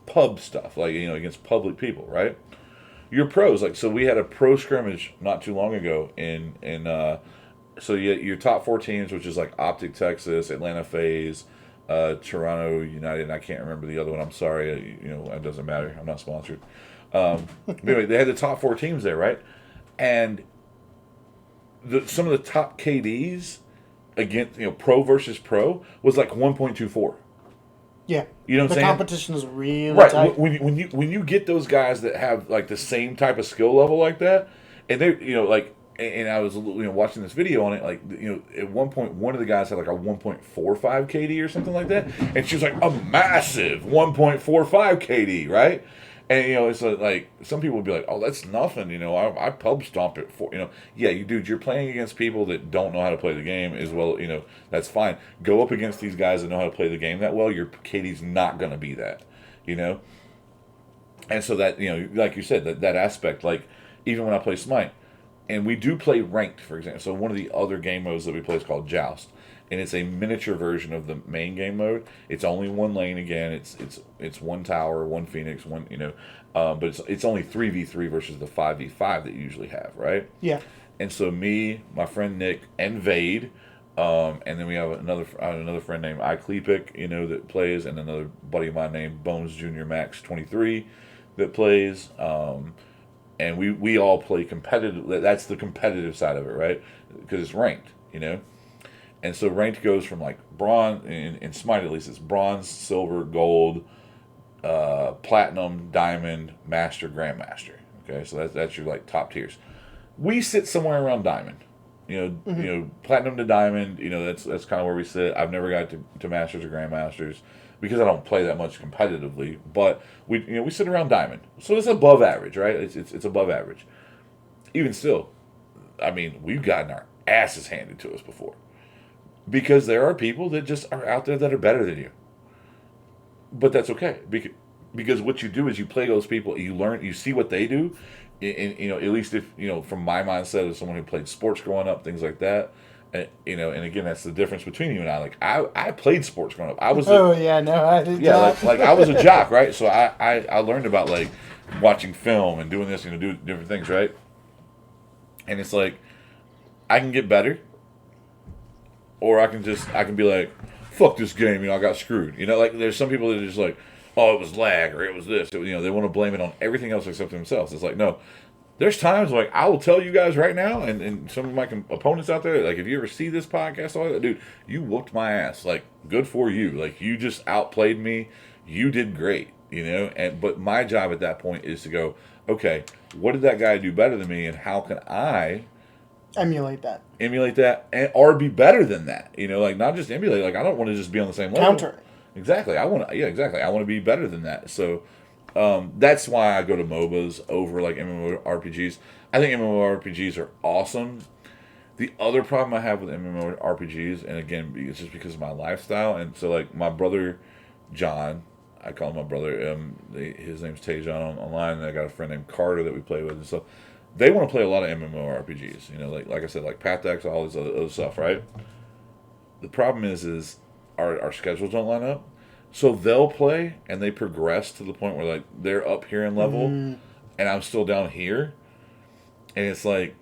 Speaker 2: pub stuff, like against public people, right? You're pros, like so we had a pro scrimmage not too long ago so you your top 4 teams, which is like Optic Texas, Atlanta FaZe, Toronto United, and I can't remember the other one. I'm sorry, it doesn't matter. I'm not sponsored. Anyway, they had the top 4 teams there, right? And some of the top KDs against pro versus pro was like 1.24.
Speaker 1: Yeah,
Speaker 2: you know what I'm saying?
Speaker 1: The competition is really
Speaker 2: right.
Speaker 1: tight.
Speaker 2: When you get those guys that have like the same type of skill level like that, and they and I was watching this video on it, like at one point one of the guys had like a 1.45 KD or something like that, and she was like a massive 1.45 KD, right? And it's like some people would be like, oh, that's nothing, I pub stomp it for yeah, dude, you're playing against people that don't know how to play the game as well, that's fine. Go up against these guys that know how to play the game that well, your KD's not gonna be that, and so that like you said, that aspect, like even when I play Smite. And we do play ranked, for example. So one of the other game modes that we play is called Joust, and it's a miniature version of the main game mode. It's only one lane again. It's one tower, one Phoenix, but it's only 3v3 versus the 5v5 that you usually have, right?
Speaker 1: Yeah.
Speaker 2: And so me, my friend Nick, and Vade, and then we have another friend named iCleepic, that plays, and another buddy of mine named Bones Junior Max 23 that plays. And we all play competitive. That's the competitive side of it, right? Because it's ranked, And so ranked goes from like bronze, in Smite at least, it's bronze, silver, gold, platinum, diamond, master, grandmaster. Okay, so that's your like top tiers. We sit somewhere around diamond. Platinum to diamond. That's kind of where we sit. I've never got to masters or grandmasters because I don't play that much competitively. But we sit around diamond, so it's above average, right? It's above average. Even still, I mean, we've gotten our asses handed to us before because there are people that just are out there that are better than you. But that's okay because what you do is you play those people, you learn, you see what they do. And at least if from my mindset as someone who played sports growing up, things like that, and again, that's the difference between you and I. Like I played sports growing up. I was
Speaker 1: I did.
Speaker 2: Like I was a jock, right? So I learned about like watching film and doing this, do different things, right? And it's like I can get better, or I can be like, fuck this game, I got screwed. Like there's some people that are just like, oh, it was lag, or it was this. They want to blame it on everything else except themselves. It's like, no. There's times like I will tell you guys right now, and some of my opponents out there, like if you ever see this podcast, all that, dude, you whooped my ass. Like, good for you. Like you just outplayed me. You did great. But my job at that point is to go, okay, what did that guy do better than me, and how can I
Speaker 1: emulate that,
Speaker 2: or be better than that? Like not just emulate. Like I don't want to just be on the same level.
Speaker 1: Counter.
Speaker 2: Exactly. I want to be better than that. So that's why I go to MOBAs over like MMORPGs. I think MMORPGs are awesome. The other problem I have with MMORPGs, and again, it's just because of my lifestyle. And so like my brother John, I call him my brother. His name's Tejan online, and I got a friend named Carter that we play with. And so they want to play a lot of MMORPGs. Like I said, like Path to Exile, all this other stuff, right? The problem is our schedules don't line up. So they'll play and they progress to the point where like they're up here in level and I'm still down here. And it's like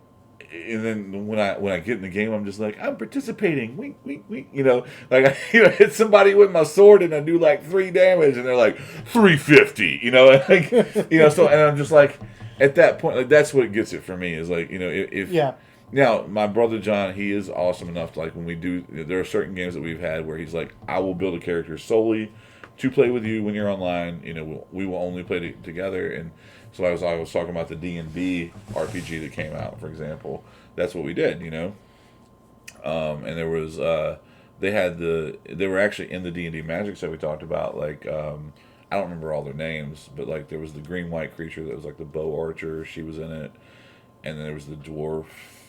Speaker 2: and then when I get in the game, I'm just like, I'm participating. Wink, wink, wink. You know, like I, you know, hit somebody with my sword and I do like 3 damage, and they're like 350. You know, like you know. So and I'm just like, at that point, like that's what gets it for me is like, you know, if
Speaker 1: Yeah.
Speaker 2: Now, my brother John, he is awesome enough to, like, when we do, there are certain games that we've had where he's like, I will build a character solely to play with you when you're online. You know, we will only play together. And so I was talking about the D&D RPG that came out, for example. That's what we did, you know. And there was, they were actually in the D&D Magic set we talked about, like, I don't remember all their names, but, like, there was the green-white creature that was, like, the bow archer. She was in it. And then there was the dwarf.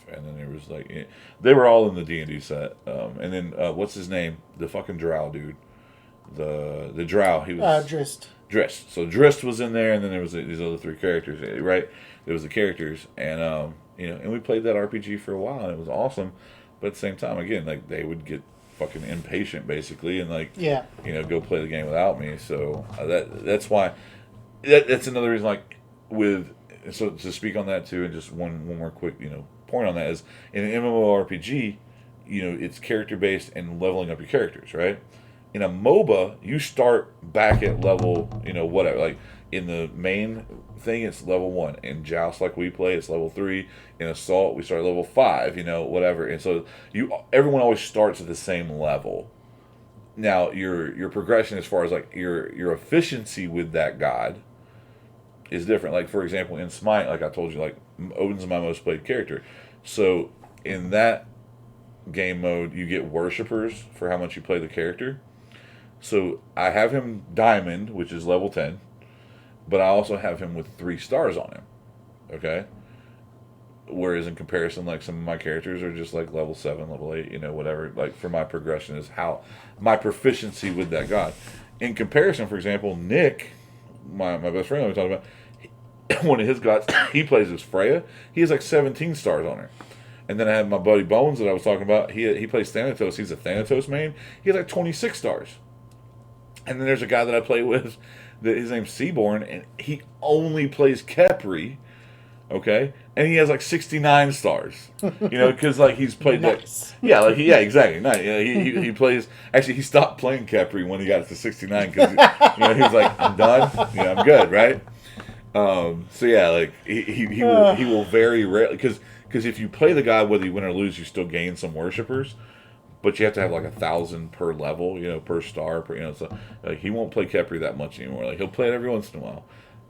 Speaker 2: And then there was like they were all in the D&D set. And then what's his name? The fucking drow dude. The drow. He was
Speaker 1: Drist.
Speaker 2: Drist. So Drist was in there, and then there was these other 3 characters. Right? There was the characters, and you know, and we played that RPG for a while, and it was awesome. But at the same time, again, like they would get fucking impatient basically, and like
Speaker 1: Yeah.
Speaker 2: you know, go play the game without me. So that's why that's another reason. Like with so to speak on that too, and just one more quick point on that is in an MMORPG, it's character based and leveling up your characters, right? In a MOBA, you start back at level, whatever. Like in the main thing, it's level 1. In Joust, like we play, it's level 3. In Assault, we start at level 5. Whatever. And so everyone always starts at the same level. Now your progression as far as like your efficiency with that god is different. Like for example, in Smite, like I told you, like Odin's my most played character. So in that game mode, you get worshippers for how much you play the character. So I have him Diamond, which is level 10, but I also have him with 3 stars on him. Okay? Whereas in comparison, like some of my characters are just like level 7, level 8, whatever. Like for my progression is how my proficiency with that god. In comparison, for example, Nick, my best friend I was talking about, one of his gods, he plays as Freya. He has like 17 stars on her. And then I have my buddy Bones that I was talking about. He plays Thanatos. He's a Thanatos main. He has like 26 stars. And then there's a guy that I play with that his name's Seaborn, and he only plays Kepri. Okay, and he has like 69 stars. Because like he's played
Speaker 1: nice.
Speaker 2: that. Yeah, like yeah, exactly. Nice. He plays. Actually, he stopped playing Kepri when he got to 69 because he was like, I'm done. I'm good, right? So yeah, like he will very rarely because if you play the god, whether you win or lose, you still gain some worshippers, but you have to have like 1,000 per level, per star, so like he won't play Kepri that much anymore. Like he'll play it every once in a while,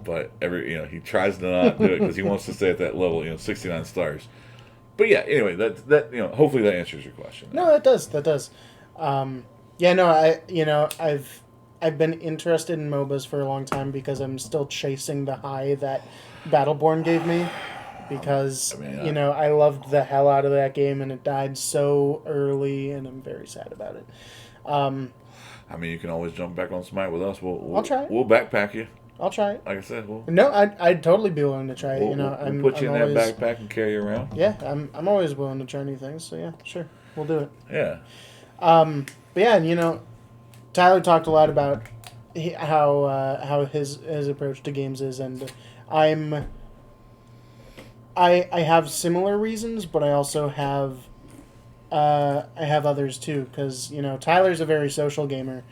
Speaker 2: but he tries to not do it because he wants to stay at that level, 69 stars. But yeah, anyway, that hopefully that answers your question.
Speaker 1: No, that does. Yeah, no, I've been interested in MOBAs for a long time because I'm still chasing the high that Battleborn gave me. Because, I loved the hell out of that game and it died so early and I'm very sad about it.
Speaker 2: You can always jump back on Smite with us.
Speaker 1: I'll try it.
Speaker 2: We'll backpack you.
Speaker 1: I'll try it.
Speaker 2: Like I said,
Speaker 1: No, I'd totally be willing to try it.
Speaker 2: We'll put you in that backpack and carry you around.
Speaker 1: Yeah, I'm always willing to try new things. So yeah, sure, we'll do it.
Speaker 2: Yeah.
Speaker 1: But yeah, Tyler talked a lot about how his approach to games is, and I have similar reasons, but I also have others too, because Tyler's a very social gamer.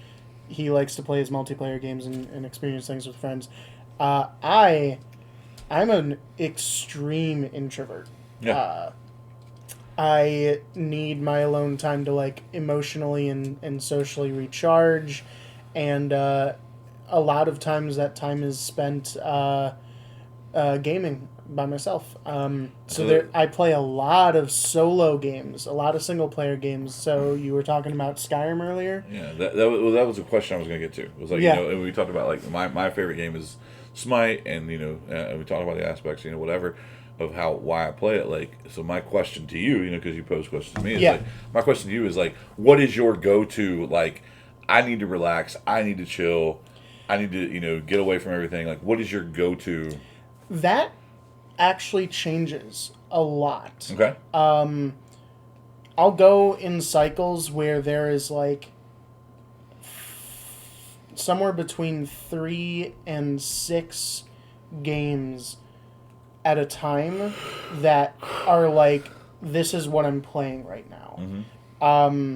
Speaker 1: He likes to play his multiplayer games and experience things with friends. I'm an extreme introvert.
Speaker 2: Yeah.
Speaker 1: I need my alone time to like emotionally and socially recharge, and a lot of times that time is spent gaming by myself. I play a lot of solo games, a lot of single player games. So you were talking about Skyrim earlier.
Speaker 2: Yeah, that was a question I was going to get to. It was like we talked about like my favorite game is Smite, and we talked about the aspects, whatever of why I play it. Like, so my question to you, because you pose questions to me, is like my question to you is like, what is your go-to? Like, I need to relax, I need to chill, I need to get away from everything. Like, what is your go-to?
Speaker 1: That actually changes a lot.
Speaker 2: Okay.
Speaker 1: I'll go in cycles where there is like somewhere between 3 and 6 games at a time that are like, this is what I'm playing right now.
Speaker 2: Mm-hmm.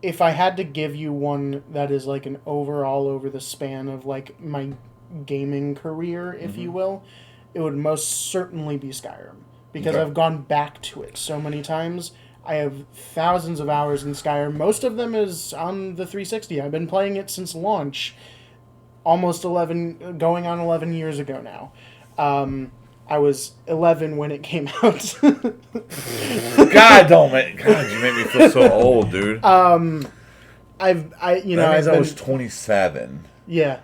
Speaker 1: If I had to give you one that is like an overall over the span of like my gaming career, if you will, it would most certainly be Skyrim. Because
Speaker 2: Okay.
Speaker 1: I've gone back to it so many times. I have thousands of hours in Skyrim. Most of them is on the 360. I've been playing it since launch, almost 11, going on 11 years ago now. I was 11 when it came out.
Speaker 2: God, you make me feel so old, dude.
Speaker 1: That means
Speaker 2: I was 27.
Speaker 1: Yeah.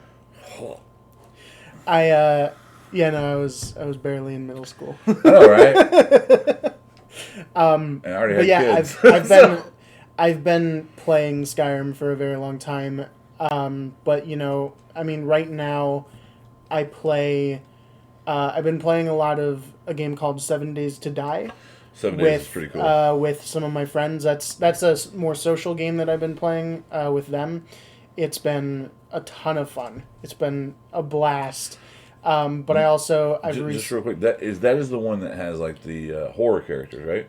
Speaker 1: I was barely in middle school.
Speaker 2: I know, right? And I already had kids.
Speaker 1: I've been playing Skyrim for a very long time. But right now I've been playing a lot of a game called 7 Days to Die.
Speaker 2: 7 Days is pretty cool.
Speaker 1: With some of my friends. That's a more social game that I've been playing with them. It's been a ton of fun. It's been a blast. But I also
Speaker 2: just real quick, that is the one that has like the horror characters, right?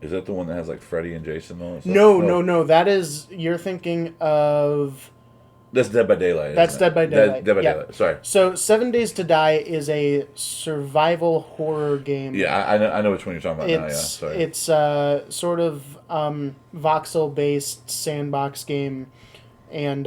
Speaker 2: Is that the one that has like Freddy and Jason and all that stuff?
Speaker 1: No. That is, you're thinking of.
Speaker 2: That's Dead by Daylight.
Speaker 1: That's Dead by Daylight.
Speaker 2: Dead by Daylight. Sorry.
Speaker 1: So 7 Days to Die is a survival horror game.
Speaker 2: Yeah, I know which one you're talking about now. Yeah, sorry.
Speaker 1: It's sort of voxel based sandbox game, and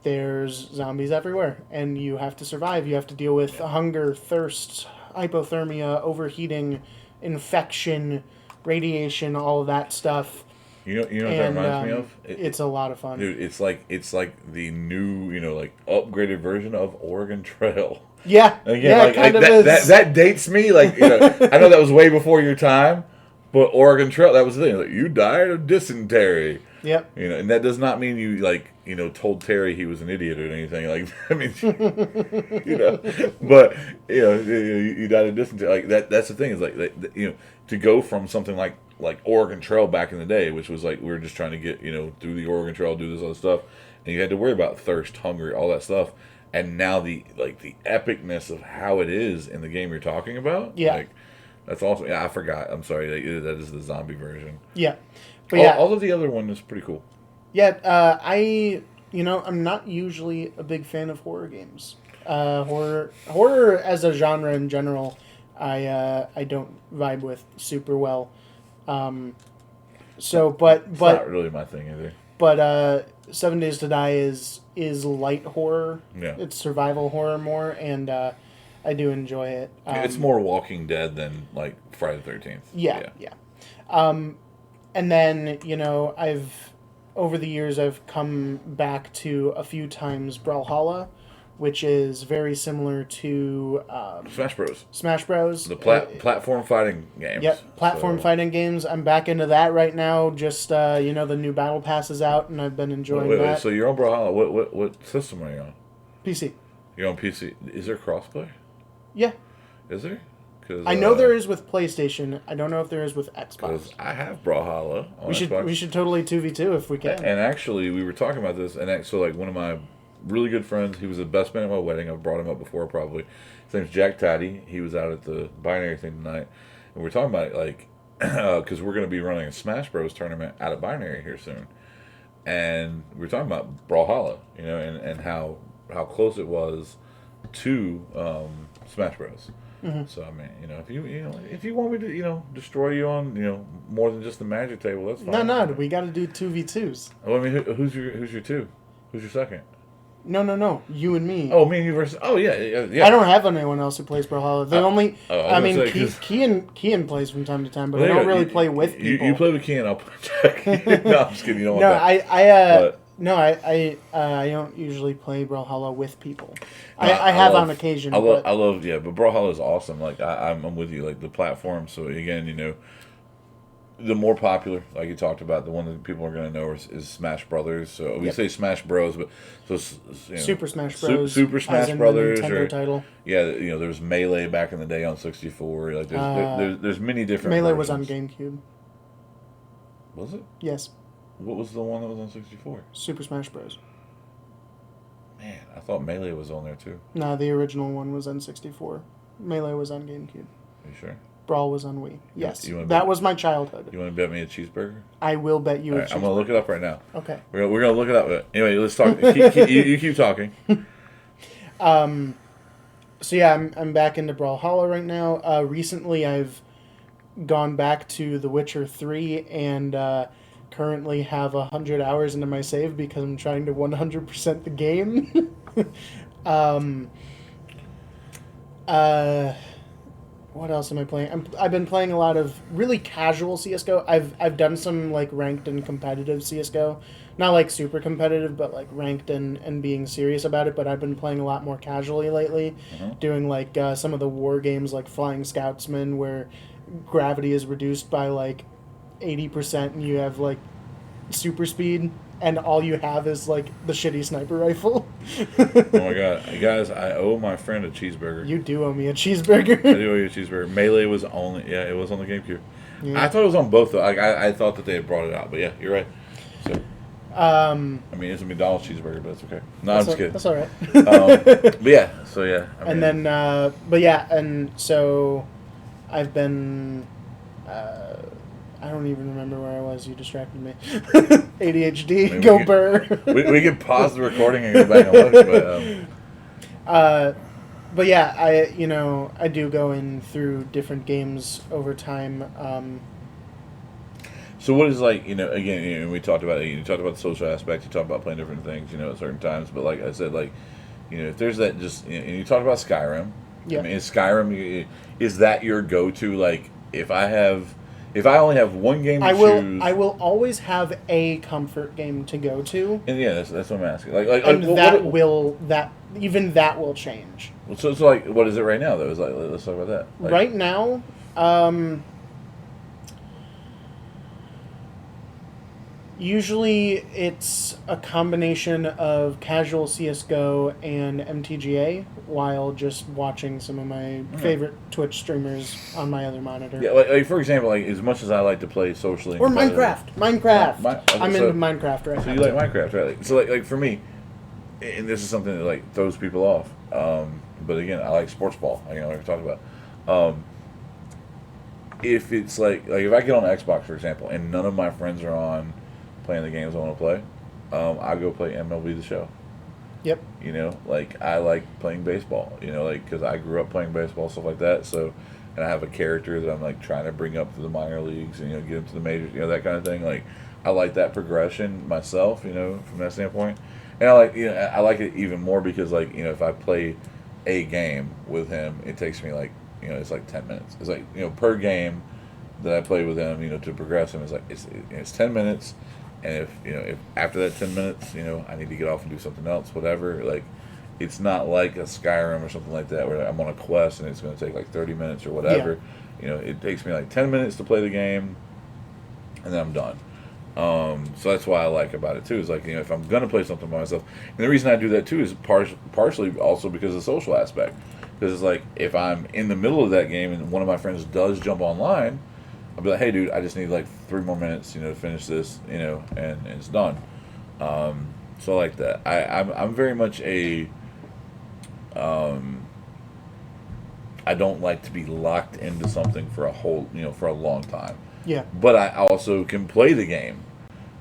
Speaker 1: there's zombies everywhere, and you have to survive. You have to deal with hunger, thirst, hypothermia, overheating, infection, radiation, all of that stuff.
Speaker 2: You know what that reminds me of?
Speaker 1: It's a lot of fun.
Speaker 2: Dude, it's like the new, like upgraded version of Oregon Trail.
Speaker 1: Yeah.
Speaker 2: Again,
Speaker 1: kind of is.
Speaker 2: that dates me. Like, I know that was way before your time, but Oregon Trail, that was the thing. Like, you died of dysentery.
Speaker 1: Yep.
Speaker 2: And that does not mean you told Terry he was an idiot or anything. Like, I mean, but you died of dysentery. Like that's the thing is like to go from something like Oregon Trail back in the day, which was like we were just trying to get through the Oregon Trail, do this other stuff, and you had to worry about thirst, hunger, all that stuff. And now the epicness of how it is in the game you're talking about.
Speaker 1: Yeah.
Speaker 2: Like, that's awesome. Yeah, I forgot. I'm sorry. That is the zombie version.
Speaker 1: Yeah. But
Speaker 2: all of the other one is pretty cool.
Speaker 1: Yeah, I'm not usually a big fan of horror games. Horror as a genre in general, I don't vibe with super well. It's
Speaker 2: not really my thing either.
Speaker 1: But 7 Days to Die is light horror.
Speaker 2: Yeah.
Speaker 1: It's survival horror more, and I do enjoy it.
Speaker 2: It's more Walking Dead than like Friday the 13th.
Speaker 1: Yeah. And then, over the years, I've come back to a few times Brawlhalla, which is very similar to Smash Bros.
Speaker 2: The platform fighting games.
Speaker 1: Yep, platform fighting games. I'm back into that right now. Just, the new Battle Pass is out, and I've been enjoying that.
Speaker 2: So you're on Brawlhalla. What system are you on?
Speaker 1: PC.
Speaker 2: You're on PC. Is there crossplay?
Speaker 1: Yeah.
Speaker 2: Is there?
Speaker 1: I know there is with PlayStation. I don't know if there is with Xbox.
Speaker 2: Because I have Brawlhalla on Xbox.
Speaker 1: We should totally 2v2 if we can.
Speaker 2: And actually, we were talking about this, and so like one of my really good friends, he was the best man at my wedding. I've brought him up before probably. His name's Jack Taddy. He was out at the binary thing tonight, and we were talking about it like because we're going to be running a Smash Bros tournament out at binary here soon, and we were talking about Brawlhalla, and how close it was to Smash Bros. Mm-hmm. So I mean, if you want me to, destroy you on, more than just the magic table, that's fine.
Speaker 1: No, we got to do 2v2s.
Speaker 2: Well, I mean, who's your two? Who's your second?
Speaker 1: No, you and me.
Speaker 2: Oh, me and you versus. Oh yeah.
Speaker 1: I don't have anyone else who plays Brawlhalla. They only.
Speaker 2: I mean,
Speaker 1: Kian plays from time to time, but I don't really play with people.
Speaker 2: You play with Kian, I'll play. No, I'm just kidding. You don't
Speaker 1: want
Speaker 2: that.
Speaker 1: I don't usually play Brawlhalla with people. I have on occasion.
Speaker 2: But Brawlhalla is awesome. Like I'm with you. Like the platform. So again, the more popular, like you talked about, the one that people are going to know is Smash Brothers. So we say Smash Bros, but
Speaker 1: Super Smash Bros.
Speaker 2: Super Smash Brothers,
Speaker 1: Nintendo title.
Speaker 2: Yeah, there was Melee back in the day on 64. Like there's many different.
Speaker 1: Melee
Speaker 2: versions.
Speaker 1: was on GameCube.
Speaker 2: Was it?
Speaker 1: Yes.
Speaker 2: What was the one that was on 64?
Speaker 1: Super Smash Bros.
Speaker 2: Man, I thought Melee was on there too.
Speaker 1: No, the original one was on 64. Melee was on GameCube.
Speaker 2: Are you sure?
Speaker 1: Brawl was on Wii. Yes,
Speaker 2: you wanna
Speaker 1: that
Speaker 2: bet-
Speaker 1: was my childhood.
Speaker 2: You want to bet me a cheeseburger?
Speaker 1: I will bet you
Speaker 2: All
Speaker 1: a
Speaker 2: right, I'm gonna look it up right now.
Speaker 1: Okay.
Speaker 2: We're gonna look it up. Anyway, let's talk. You keep talking.
Speaker 1: So yeah, I'm back into Brawlhalla right now. Recently, I've gone back to The Witcher 3 and currently have 100 hours into my save because I'm trying to 100% the game. What else am I playing? I've been playing a lot of really casual CS:GO. I've done some like ranked and competitive CS:GO, not like super competitive, but like ranked and being serious about it. But I've been playing a lot more casually lately, doing like some of the war games like Flying Scoutsman, where gravity is reduced by like 80% and you have like super speed and all you have is like the shitty sniper rifle.
Speaker 2: Oh my god, guys! I owe my friend a cheeseburger.
Speaker 1: You do owe me a cheeseburger.
Speaker 2: I do owe you a cheeseburger. Melee was only it was on the GameCube.
Speaker 1: Yeah.
Speaker 2: I thought it was on both though. I thought that they had brought it out, but yeah, you're right. So I mean, it's a McDonald's cheeseburger, but it's okay. No, I'm just kidding.
Speaker 1: That's all right.
Speaker 2: But yeah, so yeah. I mean,
Speaker 1: and then, but yeah, and so I've been. I don't even remember where I was. You distracted me. ADHD.
Speaker 2: Maybe
Speaker 1: Go burr.
Speaker 2: we can pause the recording and go back and look,
Speaker 1: but yeah, I do go in through different games over time.
Speaker 2: So what is like, again, we talked about it. You talked about the social aspect. You talked about playing different things, at certain times. But like I said, like, if there's that and you talked about Skyrim.
Speaker 1: Yeah.
Speaker 2: I mean, is that your go-to? Like, if I only have one game to choose,
Speaker 1: I will always have a comfort game to go to.
Speaker 2: And yeah, that's what I'm asking.
Speaker 1: That will change.
Speaker 2: So like, what is it right now though? Is like, let's talk about that. Like,
Speaker 1: right now, usually it's a combination of casual CS:GO and MTGA while just watching some of my favorite Twitch streamers on my other monitor.
Speaker 2: Yeah, like for example, like as much as I like to play socially,
Speaker 1: or Minecraft. I'm into Minecraft right now.
Speaker 2: So you like Minecraft, right? So like for me, and this is something that like throws people off. But again, I like sports ball. Like we talked about. If it's like if I get on Xbox, for example, and none of my friends are on playing the games I want to play, I go play MLB The Show.
Speaker 1: Yep.
Speaker 2: Like I like playing baseball. Like because I grew up playing baseball, stuff like that. So, and I have a character that I'm like trying to bring up to the minor leagues and get him to the majors. That kind of thing. Like I like that progression myself. From that standpoint, and I like it even more because like if I play a game with him, it takes me like it's like 10 minutes. It's like per game that I play with him, to progress him, it's 10 minutes. And if after that 10 minutes, I need to get off and do something else, whatever, like, it's not like a Skyrim or something like that where I'm on a quest and it's going to take like 30 minutes or whatever. Yeah. It takes me like 10 minutes to play the game and then I'm done. So that's why I like about it too, is like, if I'm going to play something by myself. And the reason I do that too is partially also because of the social aspect. Because it's like, if I'm in the middle of that game and one of my friends does jump online, I'll be like, hey, dude, I just need like 3 more minutes, to finish this, and it's done. So I like that. I'm very much I don't like to be locked into something for for a long time.
Speaker 1: Yeah.
Speaker 2: But I also can play the game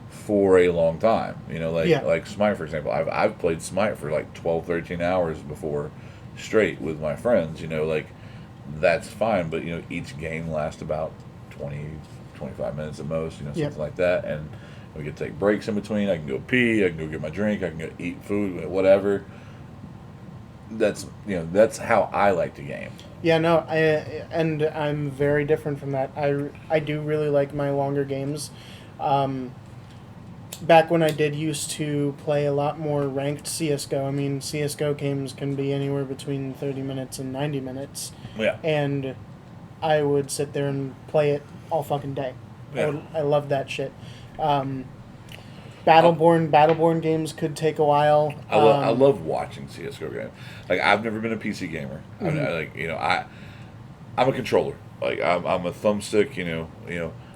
Speaker 2: for a long time. Like Smite, for example. I've played Smite for like 12, 13 hours before straight with my friends. Like that's fine. But each game lasts about 20, 25 minutes at most, something like that. And we can take breaks in between. I can go pee, I can go get my drink, I can go eat food, whatever. That's how I like to game.
Speaker 1: Yeah, no, and I'm very different from that. I do really like my longer games. Back when I did used to play a lot more ranked CS:GO, I mean, CS:GO games can be anywhere between 30 minutes and 90 minutes.
Speaker 2: Yeah.
Speaker 1: And I would sit there and play it all fucking day.
Speaker 2: Yeah.
Speaker 1: I love that shit. Battleborn games could take a while.
Speaker 2: I love watching CS:GO games. Like I've never been a PC gamer.
Speaker 1: Mm-hmm.
Speaker 2: I'm a controller. Like I'm a thumbstick.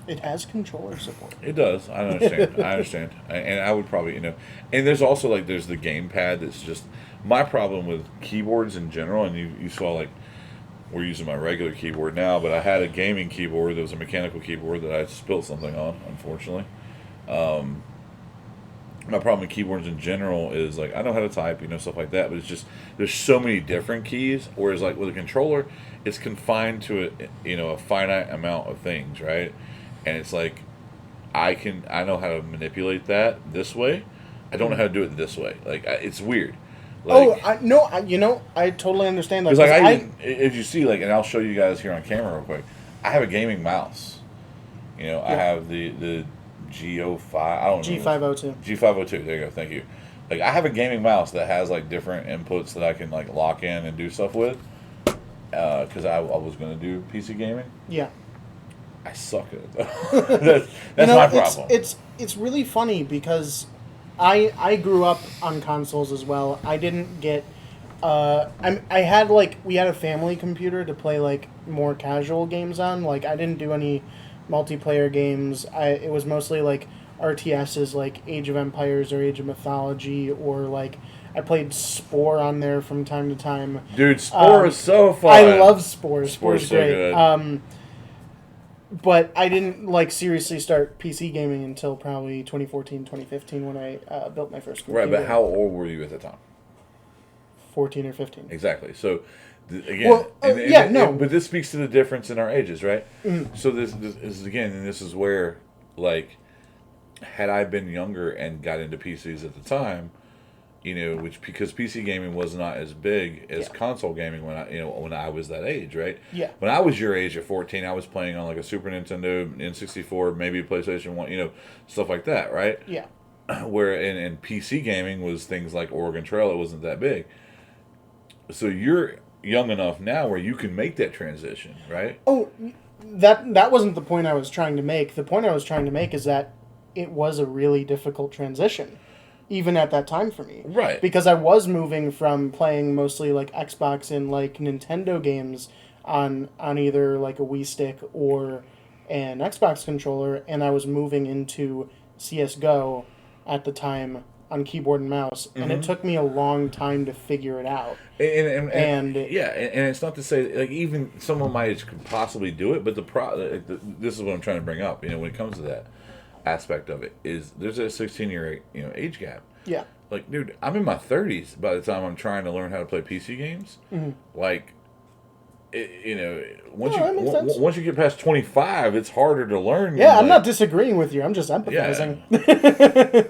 Speaker 1: It has controller support.
Speaker 2: It does. I understand. And I would probably and there's also there's the gamepad that's just my problem with keyboards in general. And you saw we're using my regular keyboard now, but I had a gaming keyboard that was a mechanical keyboard that I spilled something on, unfortunately. Um, my problem with keyboards in general is like I know how to type, stuff like that, but it's just there's so many different keys. Whereas like with a controller, it's confined to a finite amount of things, right? And it's like I know how to manipulate that this way. I don't know how to do it this way. Like it's weird. Like,
Speaker 1: I totally understand that.
Speaker 2: because like as you see, like, and I'll show you guys here on camera real quick. I have a gaming mouse. I have the G05. I don't know.
Speaker 1: G502.
Speaker 2: G502. There you go. Thank you. Like I have a gaming mouse that has like different inputs that I can like lock in and do stuff with. Because I was going to do PC gaming.
Speaker 1: Yeah.
Speaker 2: I suck at it though. that's my problem.
Speaker 1: It's really funny because I grew up on consoles as well. I didn't get we had a family computer to play like more casual games on. Like I didn't do any multiplayer games. It was mostly like RTSs like Age of Empires or Age of Mythology, or like I played Spore on there from time to time.
Speaker 2: Dude, Spore is so fun.
Speaker 1: I love Spore.
Speaker 2: Spore's so
Speaker 1: great.
Speaker 2: good.
Speaker 1: But I didn't seriously start PC gaming until probably 2014, 2015 when I built my first computer.
Speaker 2: Right, but how old were you at the time?
Speaker 1: 14 or 15.
Speaker 2: Exactly. So, again, but this speaks to the difference in our ages, right?
Speaker 1: Mm-hmm.
Speaker 2: So this is again, and this is where, like, had I been younger and got into PCs at the time, because PC gaming was not as big as console gaming when I was that age, right?
Speaker 1: Yeah.
Speaker 2: When I was your age at 14, I was playing on like a Super Nintendo, N64, maybe a PlayStation 1, stuff like that, right?
Speaker 1: Yeah.
Speaker 2: Where in PC gaming was things like Oregon Trail, it wasn't that big. So you're young enough now where you can make that transition, right?
Speaker 1: Oh, that wasn't the point I was trying to make. The point I was trying to make is that it was a really difficult transition, even at that time for me.
Speaker 2: Right.
Speaker 1: Because I was moving from playing mostly like Xbox and like Nintendo games on either like a Wii stick or an Xbox controller, and I was moving into CSGO at the time on keyboard and mouse, and it took me a long time to figure it out.
Speaker 2: And it's not to say like even someone my age could possibly do it, but this is what I'm trying to bring up. When it comes to that aspect of it, is there's a 16-year age gap.
Speaker 1: Yeah.
Speaker 2: Like, dude, I'm in my 30s by the time I'm trying to learn how to play PC games. Mm-hmm. Like, once you get past 25, it's harder to learn.
Speaker 1: Yeah, I'm not disagreeing with you. I'm just empathizing. Yeah.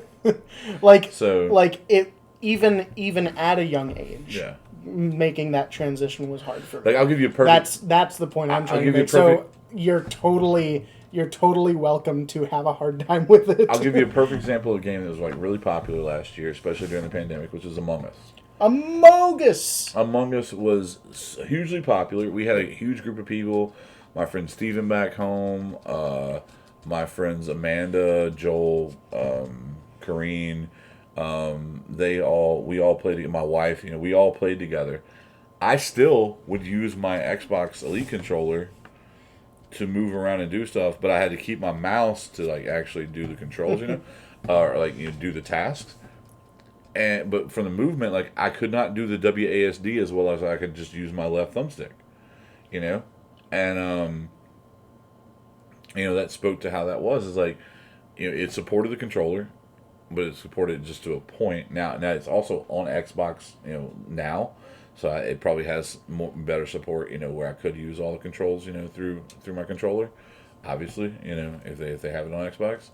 Speaker 1: Even at a young age.
Speaker 2: Yeah.
Speaker 1: Making that transition was hard for me.
Speaker 2: Like, I'll give you a perfect.
Speaker 1: That's the point I'm trying to make. So you're totally welcome to have a hard time with it.
Speaker 2: I'll give you a perfect example of a game that was like really popular last year, especially during the pandemic, which is Among Us. Among Us was hugely popular. We had a huge group of people. My friend Steven back home, my friends Amanda, Joel, Kareen, we all played together. My wife, we all played together. I still would use my Xbox Elite controller to move around and do stuff, but I had to keep my mouse to like actually do the controls, or like do the tasks. But for the movement, like I could not do the WASD as well as I could just use my left thumbstick, and that spoke to how that was. Is like, it supported the controller, but it supported just to a point. Now it's also on Xbox, now. So it probably has better support, where I could use all the controls, through my controller. Obviously, if they have it on Xbox.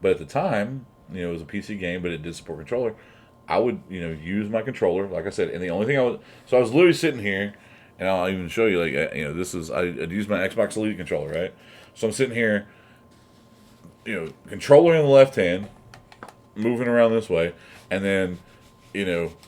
Speaker 2: But at the time, it was a PC game, but it did support controller. I would, use my controller, like I said, and the only thing I was literally sitting here, and I'll even show you, like, I'd use my Xbox Elite controller, right? So I'm sitting here, controller in the left hand, moving around this way, and then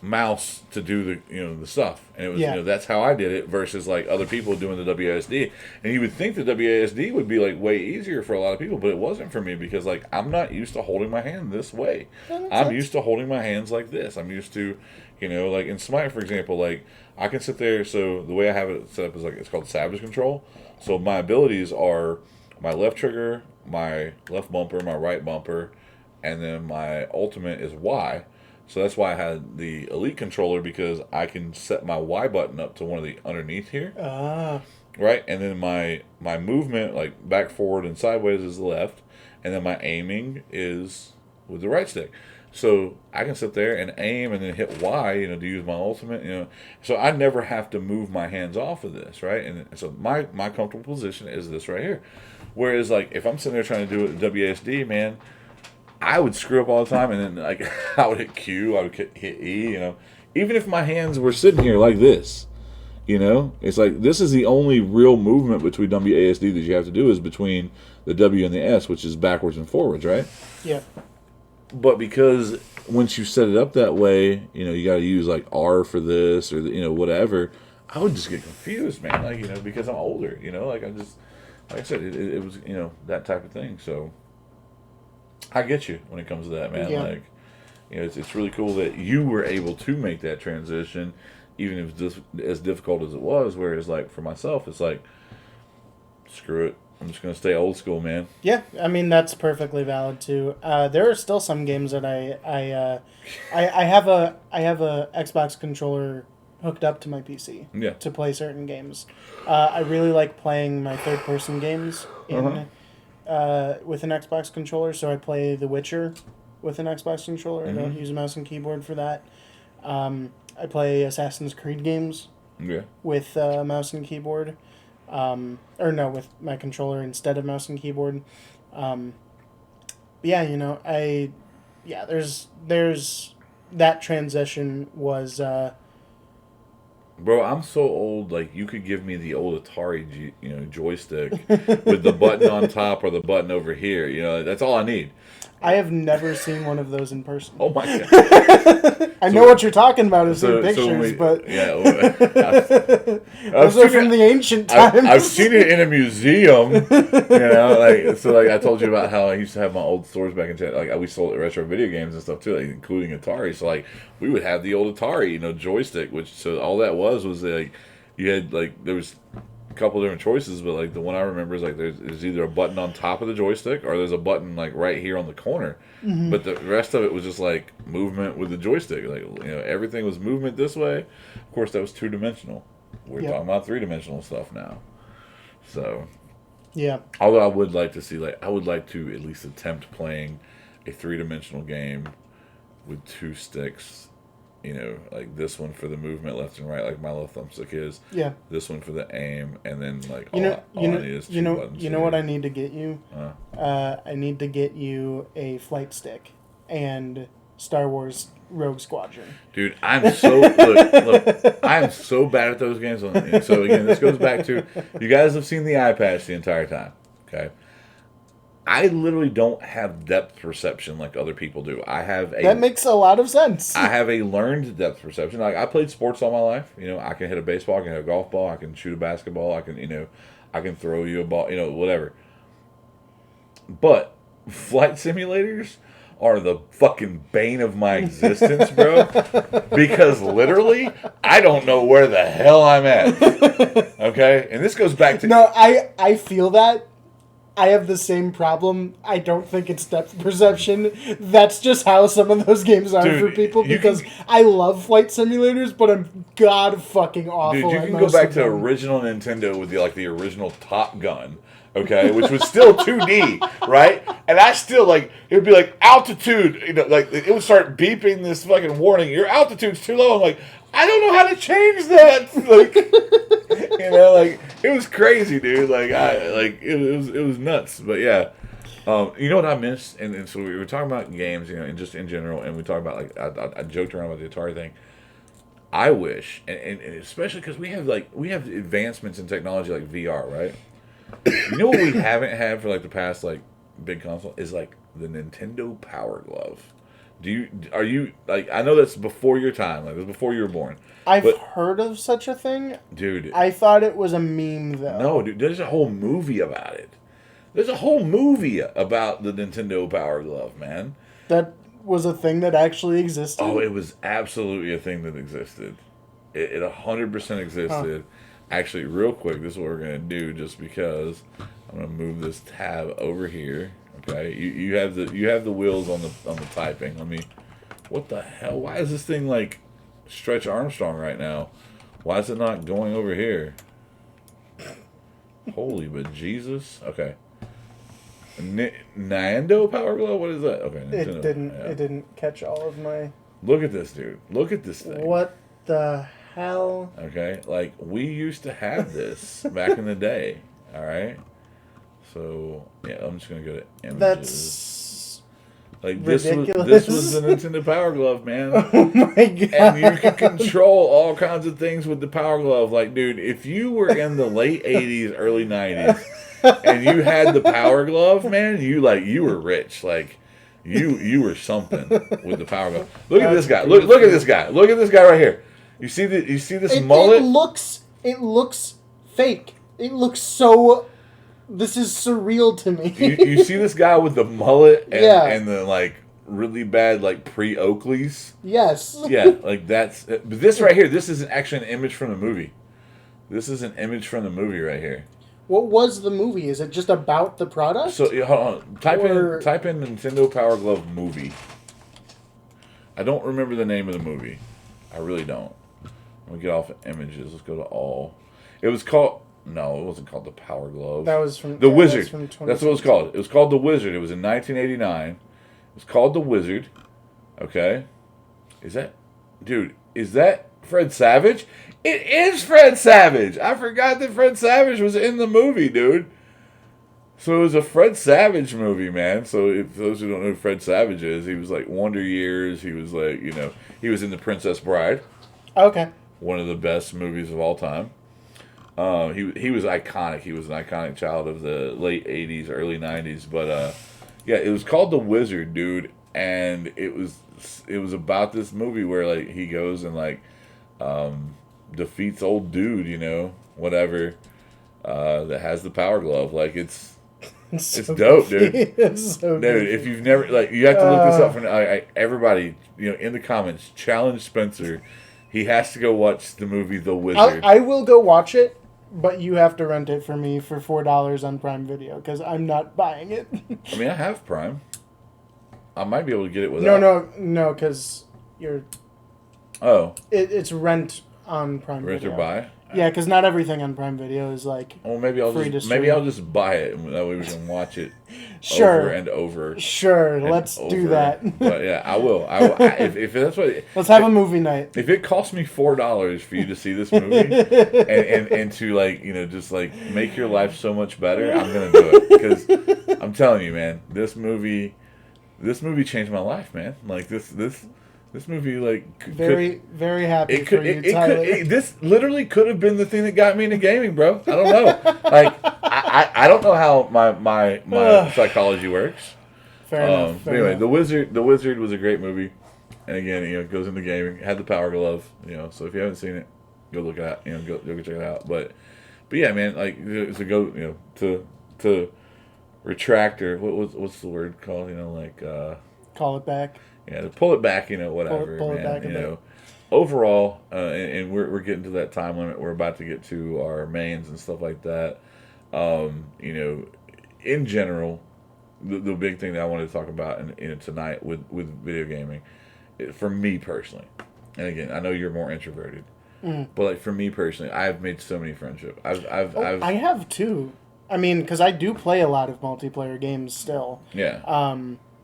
Speaker 2: mouse to do the stuff, and it was that's how I did it versus like other people doing the WASD. And you would think the WASD would be like way easier for a lot of people, but it wasn't for me because like I'm not used to holding my hand this way. I'm used to holding my hands like this. I'm used to, like in Smite, for example, like I can sit there. So the way I have it set up is like it's called Savage Control. So my abilities are my left trigger, my left bumper, my right bumper, and then my ultimate is Y. So that's why I had the Elite controller, because I can set my Y button up to one of the underneath here. Right? And then my movement, like back, forward, and sideways, is the left. And then my aiming is with the right stick. So I can sit there and aim and then hit Y, to use my ultimate, So I never have to move my hands off of this, right? And so my comfortable position is this right here. Whereas, like, if I'm sitting there trying to do it with WASD, man, I would screw up all the time, and then, like, I would hit Q, I would hit E, Even if my hands were sitting here like this, It's like, this is the only real movement between WASD that you have to do, is between the W and the S, which is backwards and forwards, right?
Speaker 1: Yeah.
Speaker 2: But because once you set it up that way, you got to use, like, R for this, or, whatever, I would just get confused, man, like, because I'm older, like, like I said, it was, that type of thing. So I get you when it comes to that, man.
Speaker 1: Yeah.
Speaker 2: Like, it's really cool that you were able to make that transition, even if it's as difficult as it was. Whereas, like, for myself, it's like, screw it. I'm just going to stay old school, man.
Speaker 1: Yeah, I mean, that's perfectly valid too. There are still some games that I have a Xbox controller hooked up to my PC to play certain games. I really like playing my third-person games with an Xbox controller, so I play The Witcher with an Xbox controller. I don't use a mouse and keyboard for that. I play Assassin's Creed games with mouse and keyboard. With my controller instead of mouse and keyboard. There's that transition was...
Speaker 2: Bro, I'm so old, like, you could give me the old Atari, joystick with the button on top or the button over here. That's all I need.
Speaker 1: I have never seen one of those in person.
Speaker 2: Oh, my God.
Speaker 1: I know what you're talking about is in pictures, but...
Speaker 2: Yeah.
Speaker 1: Those are from the ancient times.
Speaker 2: I've seen it in a museum, like I told you about how I used to have my old stores back in town. Like, we sold retro video games and stuff, too, like, including Atari. So, like, we would have the old Atari, joystick, so all that was, like, you had, like, there was a couple different choices, but, like, the one I remember is, like, there's either a button on top of the joystick or there's a button, like, right here on the corner. But the rest of it was just, like, movement with the joystick. Like, everything was movement this way. Of course, that was 2-dimensional. We're talking about 3-dimensional stuff now. So,
Speaker 1: yeah.
Speaker 2: Although I would like to see, like, I would like to at least attempt playing a 3-dimensional game with 2 sticks. Like this one for the movement left and right, like my little thumbstick is. Yeah. This one for the aim, and then, like, all I need is 2 buttons.
Speaker 1: You know what I need to get you? I need to get you a flight stick and Star Wars Rogue Squadron.
Speaker 2: Dude, I'm so look, I'm so bad at those games. So again, this goes back to, you guys have seen the eye patch the entire time, okay? I literally don't have depth perception like other people do.
Speaker 1: That makes a lot of sense.
Speaker 2: I have a learned depth perception. Like, I played sports all my life. I can hit a baseball, I can hit a golf ball, I can shoot a basketball, I can throw you a ball, whatever. But flight simulators are the fucking bane of my existence, bro. Because literally, I don't know where the hell I'm at. Okay? And this goes back to...
Speaker 1: No, I feel that. I have the same problem. I don't think it's depth perception. That's just how some of those games are for people, because I love flight simulators, but I'm god fucking awful.
Speaker 2: Dude, you can go back to original Nintendo with the original Top Gun, okay, which was still 2D, right? And I still, like, it would be like altitude, it would start beeping this fucking warning, your altitude's too low. I'm like, I don't know how to change that. Like, it was crazy, dude. It was nuts. But yeah, you know what I missed? And so we were talking about games, and just in general, and we talked about, like, I joked around about the Atari thing. I wish, and especially because we have advancements in technology like VR, right? You know what we haven't had for, like, the past, like, big console is, like, the Nintendo Power Glove. Are you I know that's before your time, like, it was before you were born.
Speaker 1: I've heard of such a thing.
Speaker 2: Dude.
Speaker 1: I thought it was a meme, though.
Speaker 2: No, dude, there's a whole movie about it. There's a whole movie about the Nintendo Power Glove, man.
Speaker 1: That was a thing that actually existed?
Speaker 2: Oh, it was absolutely a thing that existed. It 100% existed. Huh. Actually, real quick, this is what we're going to do, just because I'm going to move this tab over here. Okay, you have the wheels on the typing. Let me What the hell? Why is this thing like Stretch Armstrong right now? Why is it not going over here? Holy but Jesus. Okay. Nintendo Power Glove? What is that? Okay. Nintendo.
Speaker 1: It didn't catch all of my.
Speaker 2: Look at this, dude. Look at this thing.
Speaker 1: What the hell?
Speaker 2: Okay. Like, we used to have this back in the day. All right. So, yeah, I'm just going to go to images.
Speaker 1: That's
Speaker 2: like
Speaker 1: ridiculous.
Speaker 2: This was the Nintendo Power Glove, man.
Speaker 1: Oh my god.
Speaker 2: And you could control all kinds of things with the Power Glove. Like, dude, if you were in the late 80s, early 90s, and you had the Power Glove, man, you were rich. Like, you were something with the Power Glove. Look at this guy. Look at this guy. Look at this guy right here. You see this mullet?
Speaker 1: It looks fake. It looks so. This is surreal to me.
Speaker 2: you see this guy with the mullet and,
Speaker 1: yeah.
Speaker 2: and the like really bad like pre-Oakleys?
Speaker 1: Yes.
Speaker 2: Yeah, like that's. But this right here, this is actually an image from the movie. This is an image from the movie right here.
Speaker 1: What was the movie? Is it just about the product?
Speaker 2: So hold on. Type in Nintendo Power Glove movie. I don't remember the name of the movie. I really don't. I'm gonna get off images. Let's go to all. It was called. No, it wasn't called the Power Glove.
Speaker 1: That was from
Speaker 2: the Wizard.
Speaker 1: That's
Speaker 2: what it was called. It was called the Wizard. It was in 1989. It was called the Wizard. Okay, is that Fred Savage? It is Fred Savage. I forgot that Fred Savage was in the movie, dude. So it was a Fred Savage movie, man. So if those who don't know who Fred Savage is, he was like Wonder Years. He was like, he was in The Princess Bride.
Speaker 1: Okay.
Speaker 2: One of the best movies of all time. He was iconic. He was an iconic child of the late 80s, early 90s. But yeah, it was called The Wizard, dude. And it was about this movie where like he goes and like defeats old dude, whatever, that has the Power Glove. Like it's dope, dude.
Speaker 1: It's so
Speaker 2: dude,
Speaker 1: goofy.
Speaker 2: if you've never you have to look this up for everybody. In the comments, challenge Spencer. He has to go watch the movie The Wizard.
Speaker 1: I will go watch it, but you have to rent it for me for $4 on Prime Video because I'm not buying it.
Speaker 2: I mean, I have Prime. I might be able to get it without.
Speaker 1: No, because you're.
Speaker 2: Oh.
Speaker 1: It's rent on Prime
Speaker 2: Rent
Speaker 1: Video.
Speaker 2: or buy?
Speaker 1: Yeah, because not everything on Prime Video is like.
Speaker 2: Well, maybe I'll just buy it, and that way we can watch it.
Speaker 1: Sure.
Speaker 2: Over and over.
Speaker 1: Sure, let's do that.
Speaker 2: But yeah, I will. If that's what.
Speaker 1: Let's have a movie night.
Speaker 2: If it costs me $4 for you to see this movie, and to just make your life so much better, I'm gonna do it because I'm telling you, man, this movie changed my life, man. Like this movie,
Speaker 1: very happy for you, Tyler.
Speaker 2: This literally could have been the thing that got me into gaming, bro. I don't know. I don't know how my psychology works.
Speaker 1: Fair enough.
Speaker 2: But anyway, The Wizard was a great movie, and again, it goes into gaming. Had the Power Glove, so if you haven't seen it, go look it out. Go check it out. But yeah, man, to go, to retractor. What's the word called?
Speaker 1: Call it back.
Speaker 2: Yeah, to pull it back, whatever,
Speaker 1: pull
Speaker 2: man.
Speaker 1: It back a bit.
Speaker 2: Overall, and we're getting to that time limit. We're about to get to our mains and stuff like that. In general, the big thing that I wanted to talk about tonight with video gaming, for me personally, and again, I know you're more introverted, but for me personally, I've made so many friendships. I
Speaker 1: have too. I mean, because I do play a lot of multiplayer games still.
Speaker 2: Yeah.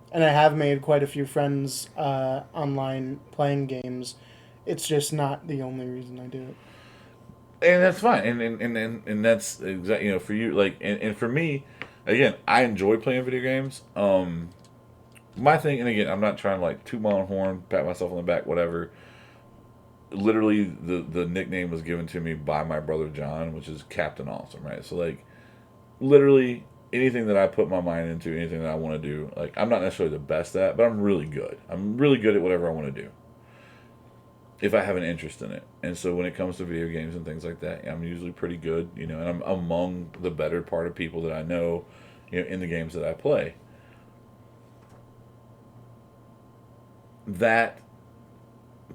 Speaker 1: And I have made quite a few friends online playing games. It's just not the only reason I do it.
Speaker 2: And that's fine. And that's exactly, for you, and for me, again, I enjoy playing video games. My thing, and again, I'm not trying to toot my own horn, pat myself on the back, whatever. Literally, the nickname was given to me by my brother John, which is Captain Awesome, right? So literally anything that I put my mind into, anything that I want to do, I'm not necessarily the best at, but I'm really good. I'm really good at whatever I want to do, if I have an interest in it. And so when it comes to video games and things like that, I'm usually pretty good, and I'm among the better part of people that I know, in the games that I play. That,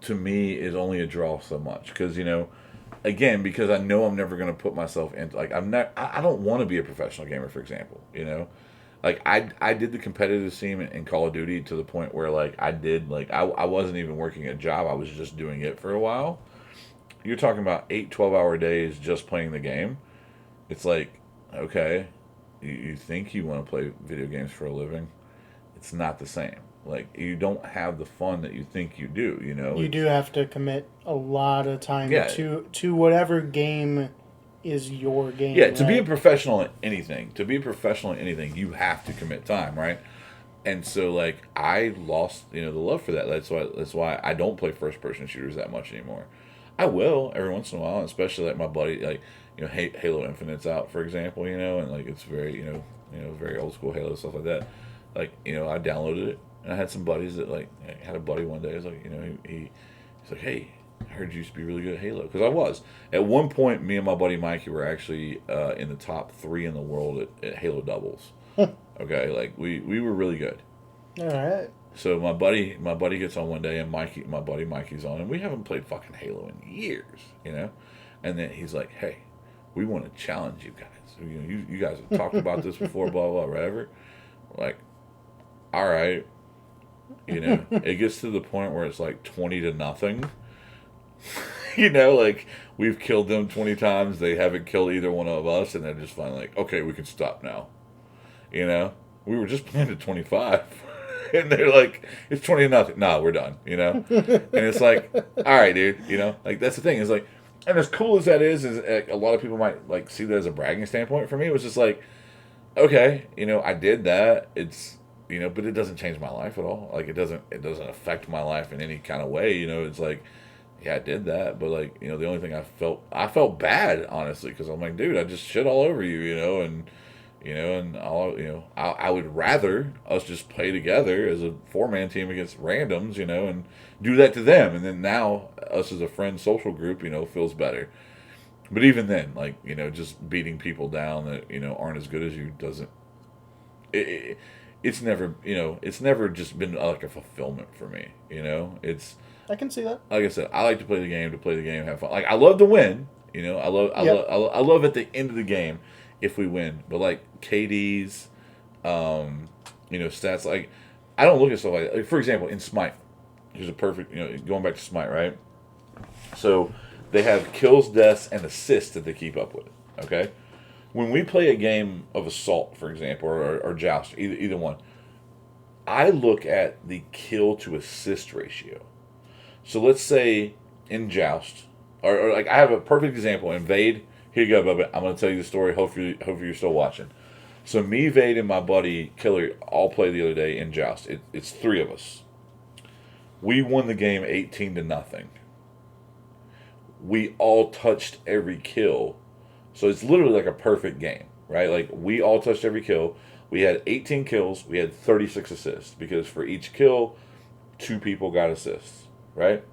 Speaker 2: to me, is only a draw so much, because, again, because I know I'm never going to put myself into, I don't want to be a professional gamer, for example, Like I did the competitive scene in Call of Duty to the point where like I wasn't even working a job. I was just doing it for a while. You're talking about 8 12 hour days just playing the game. It's like, okay, you think you want to play video games for a living. It's not the same. Like, you don't have the fun that you think you do, you know?
Speaker 1: You do have to commit a lot of time
Speaker 2: Yeah.
Speaker 1: to whatever game is your game.
Speaker 2: Yeah, to be a
Speaker 1: right?
Speaker 2: professional at anything, you have to commit time, right? And so, like, I lost, the love for that. That's why I don't play first person shooters that much anymore. I will every once in a while, especially like my buddy, like, Halo Infinite's out, for example, and like it's very, very old school Halo stuff like that. Like, I downloaded it, and I had some buddies that like I had a buddy one day. He's like, he's like, hey, I heard you used to be really good at Halo, because I was at one point. Me and my buddy Mikey were actually in the top 3 in the world at Halo doubles. Okay, like we were really good.
Speaker 1: All right.
Speaker 2: So my buddy gets on one day, and my buddy Mikey's on, and we haven't played fucking Halo in years. And then he's like, hey, we want to challenge you guys. You guys have talked about this before, blah blah, whatever. Like, all right, it gets to the point where it's like 20-0. Like, we've killed them 20 times. They haven't killed either one of us, and they're just finally like, okay, we can stop now. We were just playing to 25. And they're like, it's 20-0. Nah, we're done, And it's like, all right, dude, like, that's the thing. It's like, and as cool as that is a lot of people might, like, see that as a bragging standpoint. For me, it was just like, okay, I did that. It's, but it doesn't change my life at all. Like, it doesn't affect my life in any kind of way. It's like, yeah, I did that. But, like, the only thing I felt bad, honestly, because I'm like, dude, I just shit all over you, and I would rather us just play together as a 4-man team against randoms, and do that to them. And then now us as a friend social group, feels better. But even then, like, just beating people down that, aren't as good as you doesn't, it's never just been like a fulfillment for me,
Speaker 1: I can see that.
Speaker 2: Like I said, I like to play the game, have fun. Like, I love to win, I love at the end of the game if we win. But like KDs, stats, like, I don't look at stuff like, for example, in Smite, here's a perfect, going back to Smite, right? So they have kills, deaths, and assists that they keep up with. Okay, when we play a game of Assault, for example, or Joust, either one, I look at the kill to assist ratio. So let's say in Joust, or like, I have a perfect example. Invade. Here you go, Bubba. I'm going to tell you the story. Hopefully you're still watching. So me, Vade, and my buddy Killer all played the other day in Joust. It's 3 of us. We won the game 18-0. We all touched every kill. So it's literally like a perfect game, right? Like, we all touched every kill. We had 18 kills. We had 36 assists, because for each kill, 2 people got assists, right?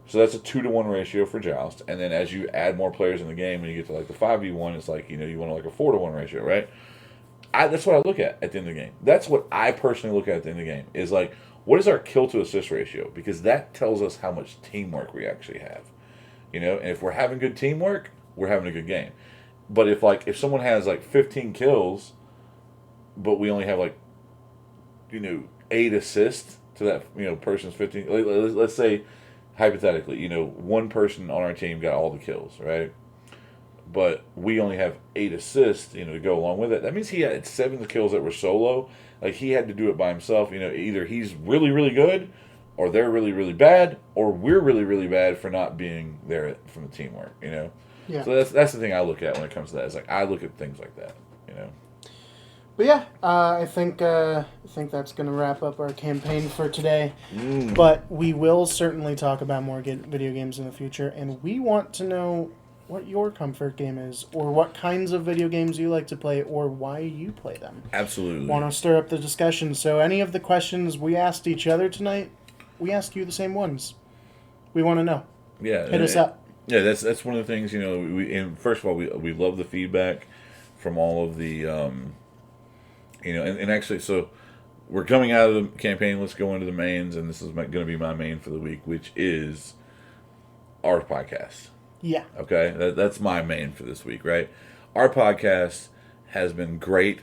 Speaker 2: So that's a 2-to-1 ratio for Joust. And then as you add more players in the game and you get to like the 5v1, it's like, you want like a 4-to-1 ratio, right? That's what I look at the end of the game. That's what I personally look at the end of the game, is like, what is our kill to assist ratio? Because that tells us how much teamwork we actually have. And if we're having good teamwork, we're having a good game. But if someone has like 15 kills, but we only have like, 8 assists to that, person's 15, let's say, hypothetically, one person on our team got all the kills, right? But we only have 8 assists, to go along with it. That means he had 7 kills that were solo. Like, he had to do it by himself. Either he's really, really good, or they're really, really bad, or we're really, really bad for not being there from the teamwork,
Speaker 1: Yeah.
Speaker 2: So that's the thing I look at when it comes to that. It's like, I look at things like that,
Speaker 1: But yeah, I think that's going to wrap up our campaign for today. But we will certainly talk about more video games in the future, and we want to know what your comfort game is, or what kinds of video games you like to play, or why you play them.
Speaker 2: Absolutely.
Speaker 1: Want to stir up the discussion. So any of the questions we asked each other tonight, we ask you the same ones. We want to know.
Speaker 2: Yeah.
Speaker 1: Hit us up.
Speaker 2: Yeah, that's one of the things, and first of all, we love the feedback from all of the, and actually, so we're coming out of the campaign. Let's go into the mains, and this is going to be my main for the week, which is our podcast.
Speaker 1: Yeah.
Speaker 2: Okay, that's my main for this week, right? Our podcast has been great.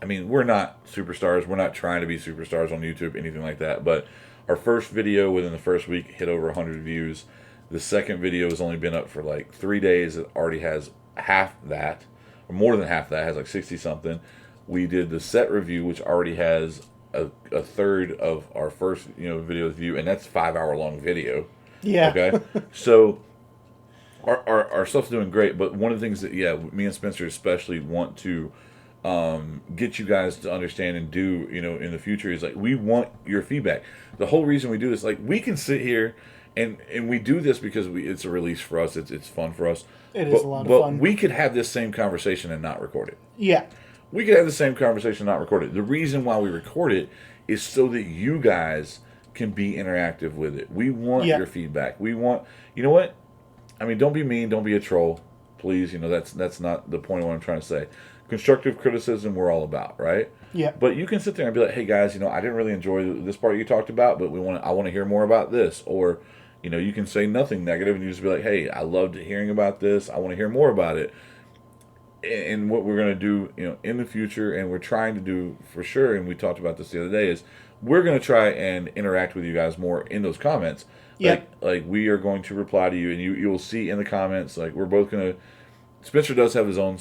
Speaker 2: I mean, we're not superstars. We're not trying to be superstars on YouTube, anything like that. But our first video within the first week hit over 100 views. The second video has only been up for like 3 days. It already has half that, or more than half that. It has like 60 something. We did the set review, which already has a third of our first video view, and that's 5 hour long video.
Speaker 1: Yeah.
Speaker 2: Okay. So our stuff's doing great, but one of the things that me and Spencer especially want to get you guys to understand and do in the future is like we want your feedback. The whole reason we do this, like we can sit here and we do this because it's a release for us. It's fun for us.
Speaker 1: It is a lot of fun.
Speaker 2: But we could have this same conversation and not record it.
Speaker 1: Yeah.
Speaker 2: We could have the same conversation and not record it. The reason why we record it is so that you guys can be interactive with it. We want your feedback. We want, you know what? I mean, don't be mean. Don't be a troll. Please, that's not the point of what I'm trying to say. Constructive criticism we're all about, right?
Speaker 1: Yeah.
Speaker 2: But you can sit there and be like, hey guys, I didn't really enjoy this part you talked about, but I want to hear more about this. Or, you can say nothing negative and you just be like, hey, I loved hearing about this. I want to hear more about it. And what we're going to do, in the future, and we're trying to do for sure, and we talked about this the other day, is we're going to try and interact with you guys more in those comments.
Speaker 1: Yep.
Speaker 2: Like we are going to reply to you, and you'll see in the comments, like we're both going to. Spencer does have his own,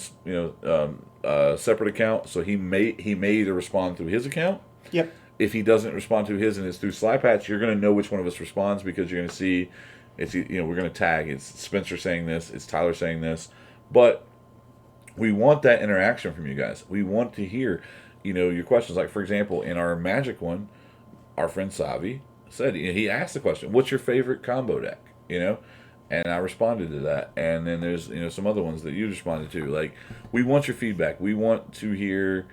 Speaker 2: separate account, so he may either respond through his account.
Speaker 1: Yep.
Speaker 2: If he doesn't respond to his and it's through Slypatch, you're going to know which one of us responds because you're going to see, we're going to tag. It's Spencer saying this, it's Tyler saying this, but we want that interaction from you guys. We want to hear, your questions. Like, for example, in our Magic one, our friend Savi said, he asked the question, what's your favorite combo deck? And I responded to that. And then there's, some other ones that you responded to. Like, we want your feedback. We want to hear,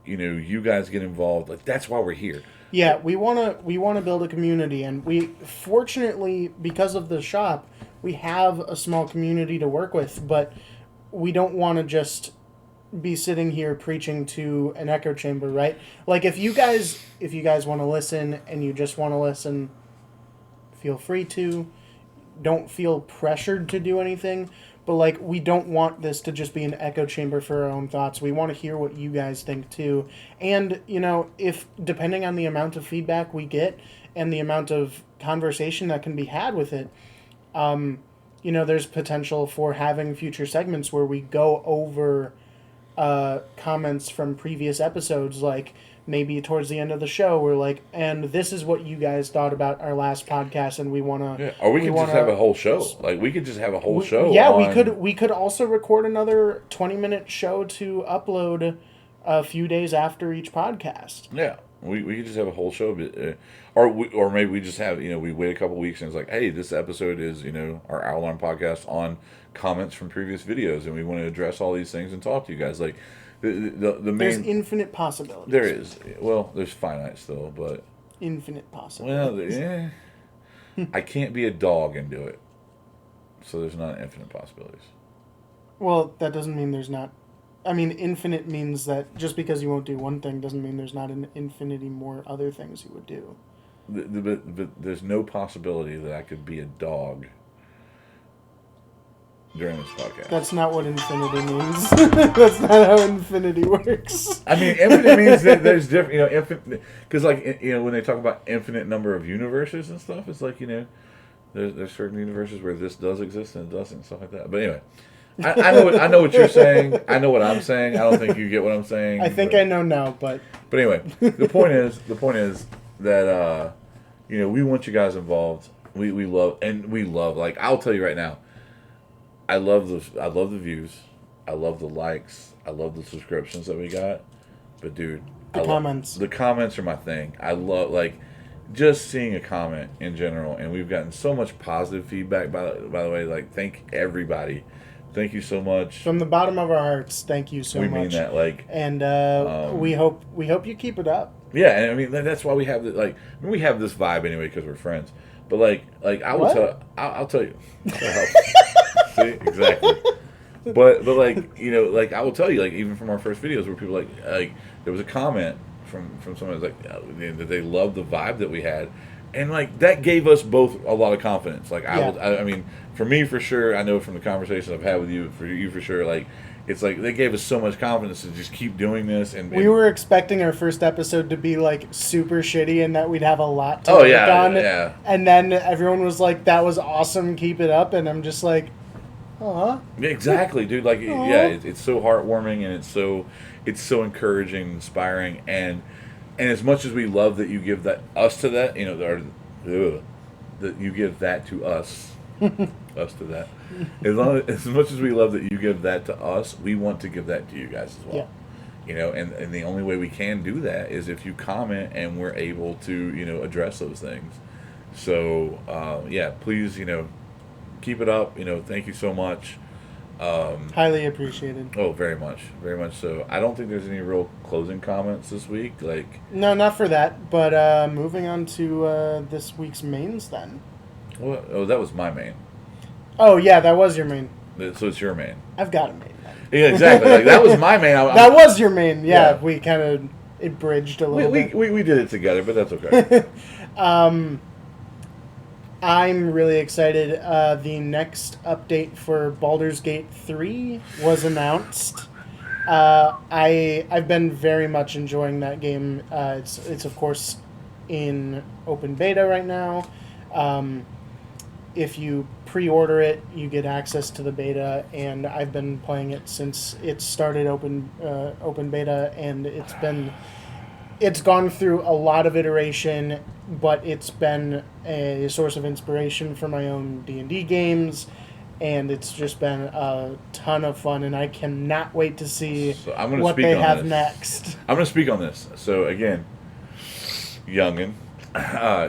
Speaker 2: you guys get involved. Like, that's why we're here.
Speaker 1: Yeah, we want to build a community, and we fortunately, because of the shop, we have a small community to work with, but we don't want to just be sitting here preaching to an echo chamber, right? Like if you guys want to listen and you just want to listen, feel free to. Don't feel pressured to do anything, but like we don't want this to just be an echo chamber for our own thoughts. We want to hear what you guys think too. And, if depending on the amount of feedback we get and the amount of conversation that can be had with it, there's potential for having future segments where we go over comments from previous episodes, like maybe towards the end of the show we're like, and this is what you guys thought about our last podcast, and we want to...
Speaker 2: Yeah. Or we could just have a whole show. Like, we could just have a whole show.
Speaker 1: Yeah, we could also record another 20-minute show to upload a few days after each podcast.
Speaker 2: Yeah. We could just have a whole show, or maybe we just have, we wait a couple weeks and it's like, hey, this episode is, our hour-long podcast on comments from previous videos, and we want to address all these things and talk to you guys. Like, the main...
Speaker 1: There's infinite possibilities.
Speaker 2: There is. Well, there's finite still, but...
Speaker 1: Infinite possibilities.
Speaker 2: Well, yeah. I can't be a dog and do it. So there's not infinite possibilities.
Speaker 1: Well, that doesn't mean there's not... I mean, infinite means that just because you won't do one thing doesn't mean there's not an infinity more other things you would do.
Speaker 2: But there's no possibility that I could be a dog during this podcast.
Speaker 1: That's not what infinity means. That's not how infinity works.
Speaker 2: I mean, infinite means that there's different, infinite, because like, when they talk about infinite number of universes and stuff, it's like, there's certain universes where this does exist and it doesn't, and stuff like that. But anyway. I know what you're saying. I know what I'm saying. I don't think you get what I'm saying.
Speaker 1: I think I know now, but
Speaker 2: anyway, the point is that we want you guys involved. We love, like, I'll tell you right now, I love the views, I love the likes, I love the subscriptions that we got. But dude,
Speaker 1: the comments
Speaker 2: are my thing. I love, like, just seeing a comment in general, and we've gotten so much positive feedback. By the way, like, thank everybody. Thank you so much.
Speaker 1: From the bottom of our hearts, thank you so much.
Speaker 2: We mean that, like,
Speaker 1: and we hope you keep it up.
Speaker 2: Yeah, and I mean that's why we have we have this vibe anyway because we're friends. But like I will I'll tell you. See, exactly. But like like I will tell you, like, even from our first videos where people like there was a comment from someone that was like that they loved the vibe that we had. And, like, that gave us both a lot of confidence. Like, I mean, for me, for sure, I know from the conversations I've had with you, for you, for sure, like, it's like they gave us so much confidence to just keep doing this. And
Speaker 1: we were expecting our first episode to be like super shitty and that we'd have a lot to
Speaker 2: oh
Speaker 1: work
Speaker 2: yeah,
Speaker 1: on.
Speaker 2: yeah.
Speaker 1: And then everyone was like, "That was awesome, keep it up." And I'm just like, "Huh."
Speaker 2: Exactly, dude. Like,
Speaker 1: Aw.
Speaker 2: yeah, it's so heartwarming and it's so encouraging, inspiring, and as much as we love that you give that us to that, you know, that you give that to us, us to that. As much as we love that you give that to us, we want to give that to you guys as well.
Speaker 1: Yeah.
Speaker 2: You know, and the only way we can do that is if you comment and we're able to, you know, address those things. So, yeah, please, you know, keep it up. You know, thank you so much.
Speaker 1: Highly appreciated.
Speaker 2: Oh, very much so. I don't think there's any real closing comments this week. Like,
Speaker 1: No, not for that. But moving on to this week's mains then.
Speaker 2: what? Oh, that was my main.
Speaker 1: Oh, yeah, that was your main.
Speaker 2: So it's your main.
Speaker 1: I've got a main then.
Speaker 2: Yeah, exactly. Like that was my main.
Speaker 1: That was your main. Yeah,
Speaker 2: Yeah.
Speaker 1: we kind of it bridged a little bit.
Speaker 2: We did it together, but that's okay.
Speaker 1: I'm really excited. The next update for Baldur's Gate 3 was announced. I've been very much enjoying that game. It's of course in open beta right now. If you pre-order it, you get access to the beta, and I've been playing it since it started open beta, and it's gone through a lot of iteration, but it's been a source of inspiration for my own D&D games, and it's just been a ton of fun, and I cannot wait to see
Speaker 2: So I'm gonna
Speaker 1: what
Speaker 2: speak
Speaker 1: they
Speaker 2: on
Speaker 1: have
Speaker 2: this.
Speaker 1: next.
Speaker 2: I'm going to speak on this. So again, youngin,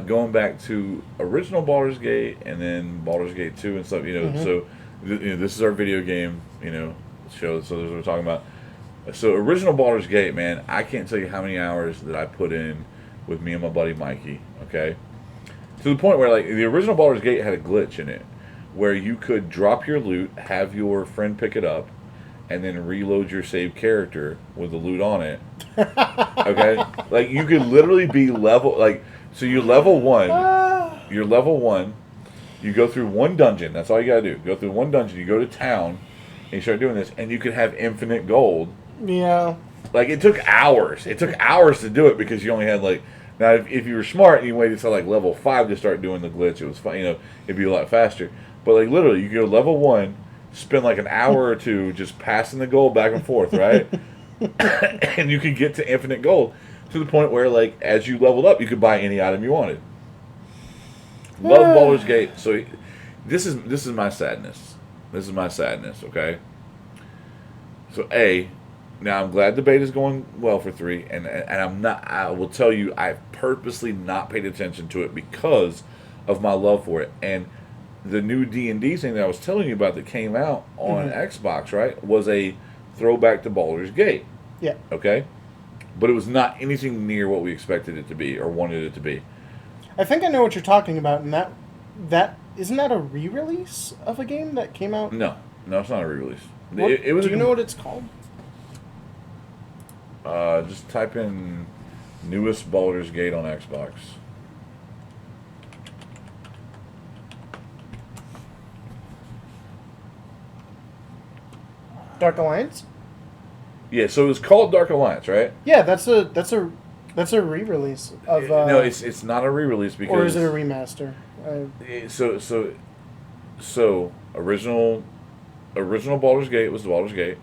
Speaker 2: going back to original Baldur's Gate and then Baldur's Gate 2 and stuff. You know, so you know, this is our video game, you know, show. So this is what we're talking about. So original Baldur's Gate, man, I can't tell you how many hours that I put in with me and my buddy Mikey. Okay, to the point where like the original Baldur's Gate had a glitch in it, where you could drop your loot, have your friend pick it up, and then reload your saved character with the loot on it. Okay, like you could literally be level like so you're level 1. You're level 1. You go through one dungeon. That's all you gotta do. Go through one dungeon. You go to town, and you start doing this, and you could have infinite gold.
Speaker 1: Yeah.
Speaker 2: Like, it took hours. It took hours to do it because you only had, like... Now, if you were smart and you waited till, like, level 5 to start doing the glitch, it was fine. You know, it'd be a lot faster. But, like, literally, you go level 1, spend, like, an hour or two just passing the gold back and forth, right? And you could get to infinite gold to the point where, like, as you leveled up, you could buy any item you wanted. Love Baldur's Gate. So, this is my sadness. This is my sadness, okay? So, now I'm glad the beta's going well for 3, and I'm not. I will tell you, I've purposely not paid attention to it because of my love for it. And the new D&D thing that I was telling you about that came out on Xbox, right, was a throwback to Baldur's Gate.
Speaker 1: Yeah.
Speaker 2: Okay, but it was not anything near what we expected it to be or wanted it to be.
Speaker 1: I think I know what you're talking about, and that isn't that a re-release of a game that came out?
Speaker 2: No, it's not a re-release.
Speaker 1: What,
Speaker 2: It was.
Speaker 1: do you know what it's called?
Speaker 2: Just type in newest Baldur's Gate on Xbox.
Speaker 1: Dark Alliance?
Speaker 2: Yeah, so it was called Dark Alliance, right?
Speaker 1: Yeah, that's a re-release of.
Speaker 2: No, it's not a re-release because.
Speaker 1: Or is it a remaster?
Speaker 2: So original Baldur's Gate was Baldur's Gate.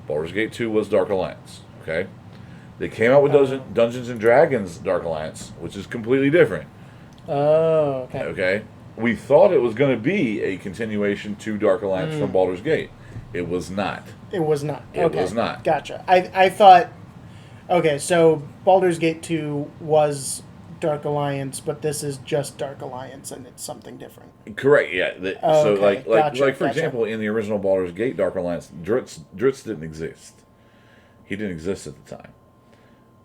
Speaker 2: Baldur's Gate 2 was Dark Alliance. Okay, they came out with Dungeons and Dragons Dark Alliance, which is completely different.
Speaker 1: Oh, okay.
Speaker 2: Okay, we thought it was going to be a continuation to Dark Alliance from Baldur's Gate. It was not.
Speaker 1: It was not.
Speaker 2: It was not.
Speaker 1: Gotcha. I thought. Okay, so Baldur's Gate 2 was Dark Alliance, but this is just Dark Alliance, and it's something different.
Speaker 2: Correct. Yeah. So
Speaker 1: okay.
Speaker 2: like for
Speaker 1: Gotcha.
Speaker 2: example, in the original Baldur's Gate Dark Alliance, Dritz didn't exist. He didn't exist at the time.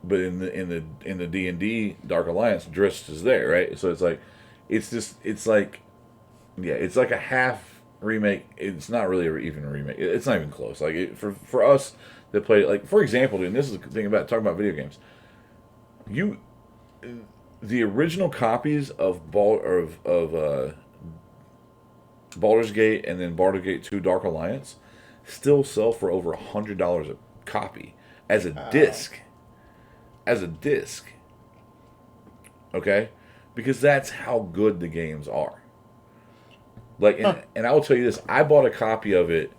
Speaker 2: But in the D&D Dark Alliance, Dritz is there, right? So it's like it's like a half remake. It's not really even a remake. It's not even close. Like for us that play, like for example, and this is the thing about talking about video games. The original copies of Baldur's Gate and then Baldur's Gate 2 Dark Alliance still sell for over $100 a copy as a disc. As a disc. Okay? Because that's how good the games are. Like, and I will tell you this, I bought a copy of it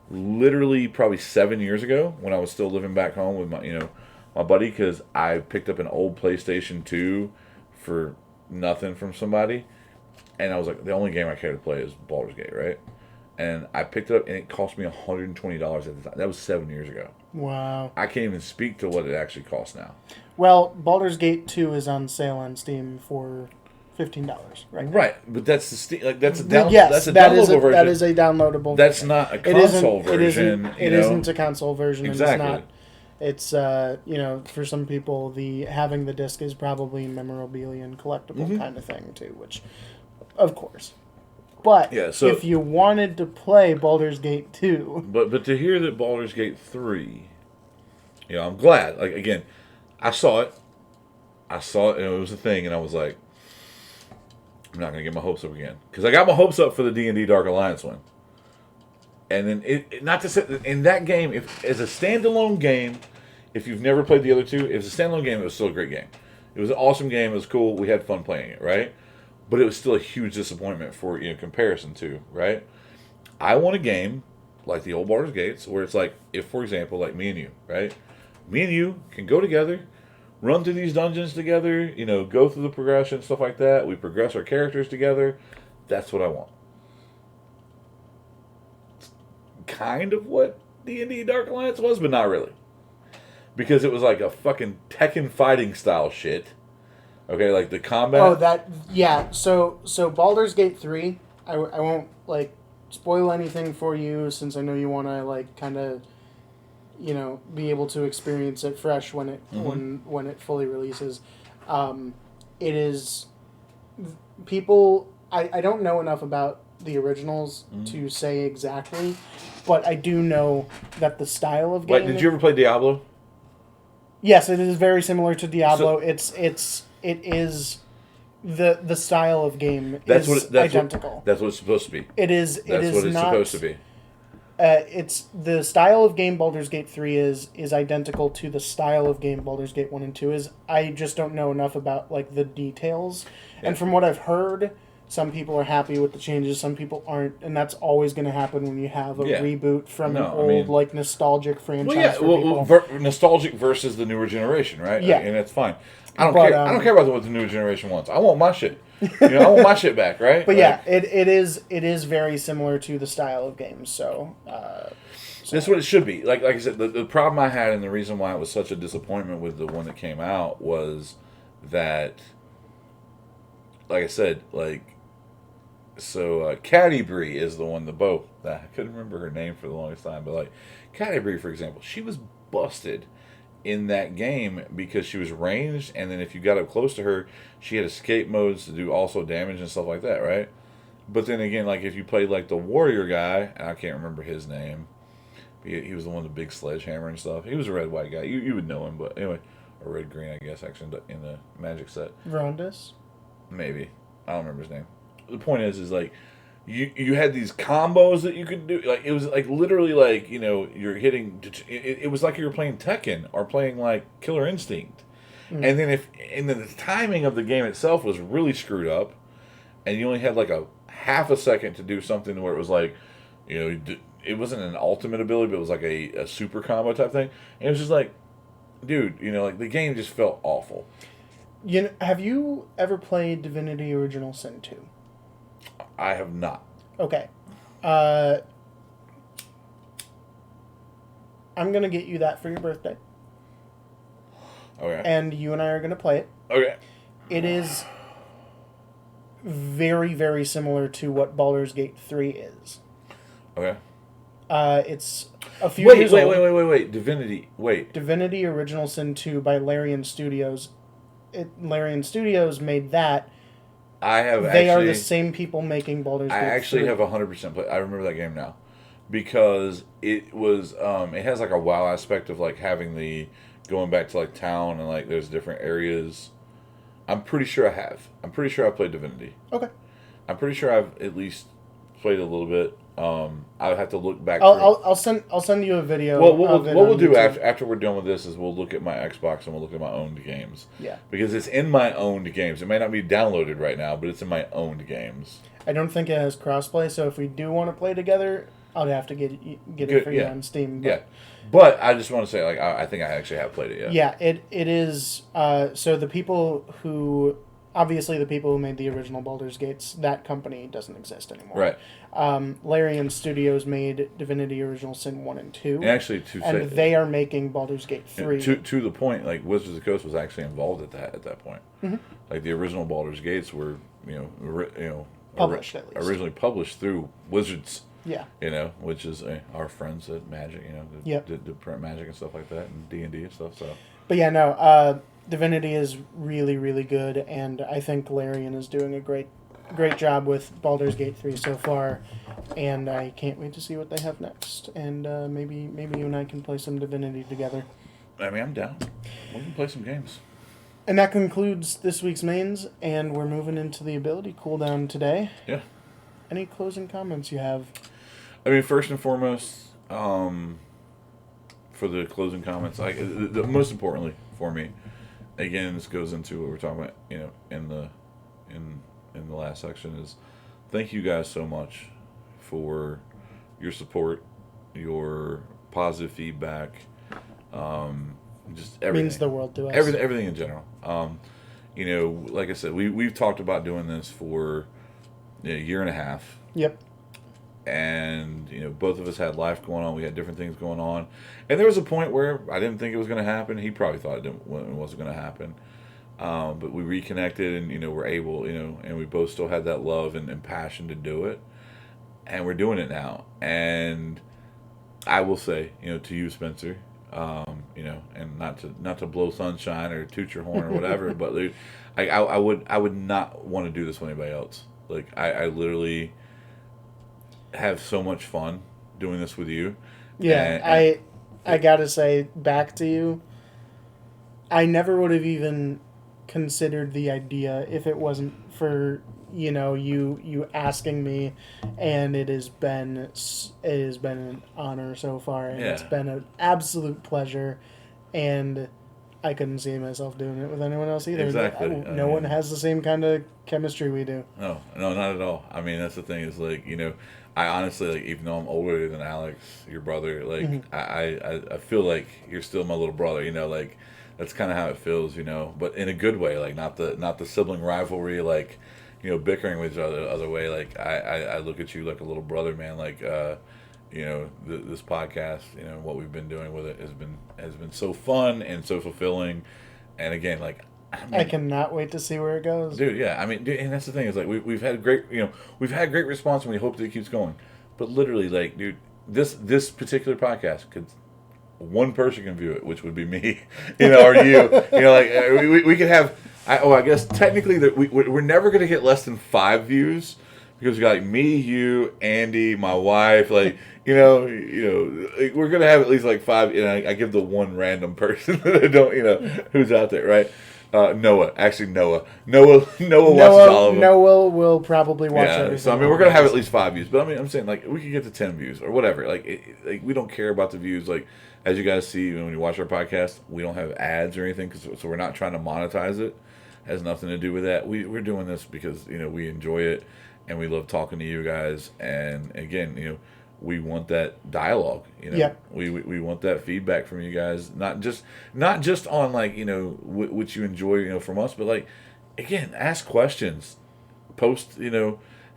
Speaker 2: literally probably 7 years ago when I was still living back home with my buddy, because I picked up an old PlayStation 2 for nothing from somebody, and I was like, the only game I care to play is Baldur's Gate, right? And I picked it up, and it cost me $120 at the time. That was 7 years ago.
Speaker 1: Wow.
Speaker 2: I can't even speak to what it actually costs now.
Speaker 1: Well, Baldur's Gate 2 is on sale on Steam for $15, right?
Speaker 2: Right, but that's that's a
Speaker 1: downloadable
Speaker 2: version.
Speaker 1: That is a downloadable.
Speaker 2: That's
Speaker 1: version.
Speaker 2: not a console version.
Speaker 1: It isn't a console version.
Speaker 2: Exactly.
Speaker 1: It's for some people, having the disc is probably memorabilia and collectible kind of thing too, which, of course. But if you wanted to play Baldur's Gate 2...
Speaker 2: But to hear that Baldur's Gate 3... I'm glad. Like, again, I saw it, and it was a thing, and I was like, I'm not going to get my hopes up again. Because I got my hopes up for the D&D Dark Alliance one. And then, not to say... In that game, as a standalone game, if you've never played the other two, if it's a standalone game, it was still a great game. It was an awesome game. It was cool. We had fun playing it, right? But it was still a huge disappointment for comparison to, right? I want a game like the old Baldur's Gates where it's like, if, for example, like me and you, right? Me and you can go together, run through these dungeons together, go through the progression, stuff like that. We progress our characters together. That's what I want. It's kind of what D&D Dark Alliance was, but not really. Because it was like a fucking Tekken fighting style shit. Okay, like the combat.
Speaker 1: Oh, So Baldur's Gate 3, I won't spoil anything for you, since I know you want to kind of be able to experience it fresh when it when it fully releases. It is people. I don't know enough about the originals to say exactly, but I do know that the style of game.
Speaker 2: Wait, did you ever play Diablo?
Speaker 1: Yes, it is very similar to Diablo. It is the style of game is identical.
Speaker 2: That's what it's supposed to be.
Speaker 1: It is.
Speaker 2: That's
Speaker 1: it is
Speaker 2: what it's
Speaker 1: not,
Speaker 2: supposed to be.
Speaker 1: It's the style of game Baldur's Gate 3 is identical to the style of game Baldur's Gate 1 and 2 is. I just don't know enough about the details. Yeah. And from what I've heard, some people are happy with the changes, some people aren't, and that's always going to happen when you have a reboot from an old nostalgic franchise.
Speaker 2: Nostalgic versus the newer generation, right?
Speaker 1: Yeah,
Speaker 2: and that's fine. I don't care. I don't care about what the newer generation wants. I want my shit. I want my shit back, right?
Speaker 1: But it is very similar to the style of games. So
Speaker 2: that's what it should be. Like I said, the problem I had and the reason why it was such a disappointment with the one that came out was that, like I said, Caddybree is the one, the bow. I couldn't remember her name for the longest time, but Caddybree, for example, she was busted in that game because she was ranged, and then if you got up close to her, she had escape modes to do also damage and stuff like that, right? But then again, if you played the warrior guy, and I can't remember his name, he was the one with the big sledgehammer and stuff. He was a red-white guy. You would know him, but anyway, or red-green, I guess, actually, in the Magic set.
Speaker 1: Rondus? Maybe.
Speaker 2: I don't remember his name. The point is you had these combos that you could do. It was literally you're hitting. It was like you were playing Tekken or playing Killer Instinct, and then the timing of the game itself was really screwed up, and you only had a half a second to do something where it was it wasn't an ultimate ability, but it was a super combo type thing, and it was just dude, the game just felt awful.
Speaker 1: Have you ever played Divinity Original Sin 2?
Speaker 2: I have not.
Speaker 1: Okay. I'm going to get you that for your birthday.
Speaker 2: Okay.
Speaker 1: And you and I are going to play it.
Speaker 2: Okay.
Speaker 1: It is very, very similar to what Baldur's Gate 3 is.
Speaker 2: Okay.
Speaker 1: It's a few years old.
Speaker 2: Wait. Divinity. Wait.
Speaker 1: Divinity Original Sin 2 by Larian Studios. Larian Studios made that. They are the same people making Baldur's Gate 3.
Speaker 2: I actually have 100% play. I remember that game now, because it was it has a WoW aspect of having the going back to town and there's different areas. I'm pretty sure I have. I'm pretty sure I played Divinity.
Speaker 1: Okay.
Speaker 2: I'm pretty sure I've at least played a little bit. I would have to look back.
Speaker 1: I'll send you a video.
Speaker 2: Well, what we'll do
Speaker 1: YouTube.
Speaker 2: after we're done with this is we'll look at my Xbox and we'll look at my owned games.
Speaker 1: Yeah.
Speaker 2: Because it's in my owned games. It may not be downloaded right now, but it's in my owned games.
Speaker 1: I don't think it has crossplay, so if we do want to play together, I'll have to get it for you on Steam.
Speaker 2: Yeah. But I just want to say, like, I think I actually have played it.
Speaker 1: Yeah. Yeah. It is. So the people who. Obviously, the people who made the original Baldur's Gates, that company doesn't exist anymore.
Speaker 2: Right.
Speaker 1: Larian Studios made Divinity Original Sin 1 and 2.
Speaker 2: And actually,
Speaker 1: they are making Baldur's Gate 3.
Speaker 2: To the point, like, Wizards of the Coast was actually involved at that point.
Speaker 1: Mm-hmm.
Speaker 2: Like, the original Baldur's Gates were,
Speaker 1: published, at least.
Speaker 2: Originally published through Wizards.
Speaker 1: Yeah.
Speaker 2: Which is our friends at Magic, did print Magic and stuff like that, and D&D and stuff, so.
Speaker 1: But yeah, no, Divinity is really, really good, and I think Larian is doing a great job with Baldur's Gate 3 so far, and I can't wait to see what they have next. And maybe you and I can play some Divinity together.
Speaker 2: I mean, I'm down. We can play some games.
Speaker 1: And that concludes this week's mains, and we're moving into the ability cooldown today.
Speaker 2: Yeah.
Speaker 1: Any closing comments you have?
Speaker 2: I mean, first and foremost, for the closing comments, the most importantly for me, again, this goes into what we're talking about, in the last section, is thank you guys so much for your support, your positive feedback, just everything.
Speaker 1: Means the world to us.
Speaker 2: Everything in general. Like I said, we've talked about doing this for a year and a half.
Speaker 1: Yep.
Speaker 2: And both of us had life going on. We had different things going on, and there was a point where I didn't think it was going to happen. He probably thought it wasn't going to happen, but we reconnected, and we're able, and we both still had that love and passion to do it, and we're doing it now. And I will say, to you, Spencer, and not to blow sunshine or toot your horn or whatever, but I would not want to do this with anybody else. Like I literally have so much fun doing this with you.
Speaker 1: Yeah, and I gotta say, back to you, I never would have even considered the idea if it wasn't for you asking me, and it has been an honor so far, and it's been an absolute pleasure, and I couldn't see myself doing it with anyone else either.
Speaker 2: Exactly.
Speaker 1: No one has the same kind of chemistry we do.
Speaker 2: No, not at all. I mean, that's the thing is, like, I honestly, even though I'm older than Alex, your brother, mm-hmm. I feel like you're still my little brother, that's kind of how it feels, but in a good way, like not the sibling rivalry, like, bickering with each other way. Like I look at you like a little brother, man. Like, this podcast, what we've been doing with it has been so fun and so fulfilling. And again, like,
Speaker 1: I cannot wait to see where it goes,
Speaker 2: dude. Yeah, I mean, dude, and that's the thing is, like, we've had great response, and we hope that it keeps going. But literally, like, dude, this particular podcast one person can view it, which would be me, or you, like we could have. I guess technically that we're never gonna get less than 5 views because we got like me, you, Andy, my wife, like like, we're gonna have at least like 5. I give the one random person that I don't who's out there, right? Noah watches all of them.
Speaker 1: Noah will probably watch everything.
Speaker 2: So I mean, we're gonna have at least 5 views, but I mean, I'm saying, like, we could get to 10 views or whatever. Like, we don't care about the views. Like, as you guys see when you watch our podcast, we don't have ads or anything, so we're not trying to monetize it. It has nothing to do with that. We're doing this because we enjoy it and we love talking to you guys. And again, we want that dialogue. We want that feedback from you guys, not just on, like, what you enjoy from us, but, like, again, ask questions, post,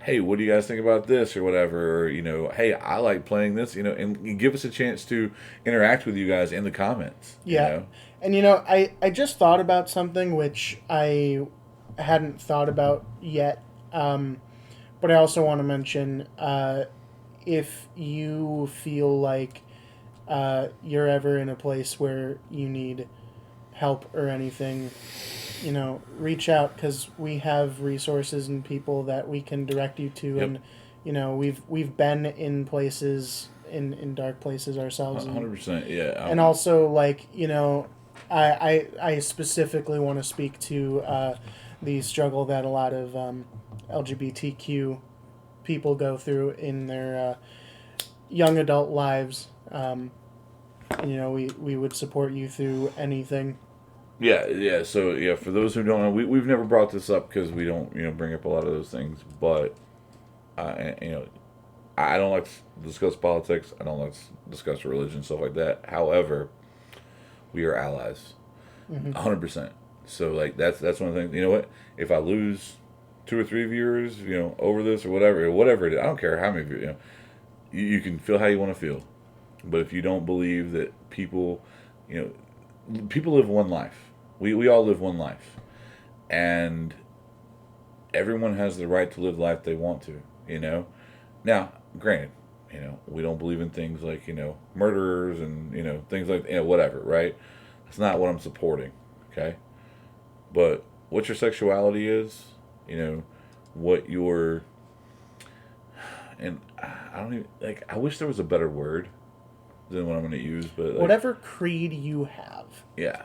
Speaker 2: hey, what do you guys think about this or whatever, or hey, I like playing this, and give us a chance to interact with you guys in the comments.
Speaker 1: And I just thought about something which I hadn't thought about yet, but I also want to mention, if you feel like you're ever in a place where you need help or anything, reach out, because we have resources and people that we can direct you to. Yep. And we've been in places, in dark places ourselves.
Speaker 2: 100%, yeah.
Speaker 1: And also, like, I specifically want to speak to the struggle that a lot of LGBTQ people go through in their young adult lives. We would support you through anything.
Speaker 2: Yeah. So yeah, for those who don't know, we've never brought this up because we don't bring up a lot of those things. But I don't like to discuss politics. I don't like to discuss religion, stuff like that. However, we are allies, 100%. So like that's one of the things. You know what? If I lose 2 or 3 viewers, over this or whatever it is, I don't care how many of you can feel how you want to feel. But if you don't believe that people live one life. We all live one life, and everyone has the right to live the life they want to. Now, granted, we don't believe in things like murderers and things like whatever, right? That's not what I'm supporting. Okay, but what your sexuality is, what your and I don't even like. I wish there was a better word than what I'm going to use, but
Speaker 1: whatever creed you have.
Speaker 2: Yeah,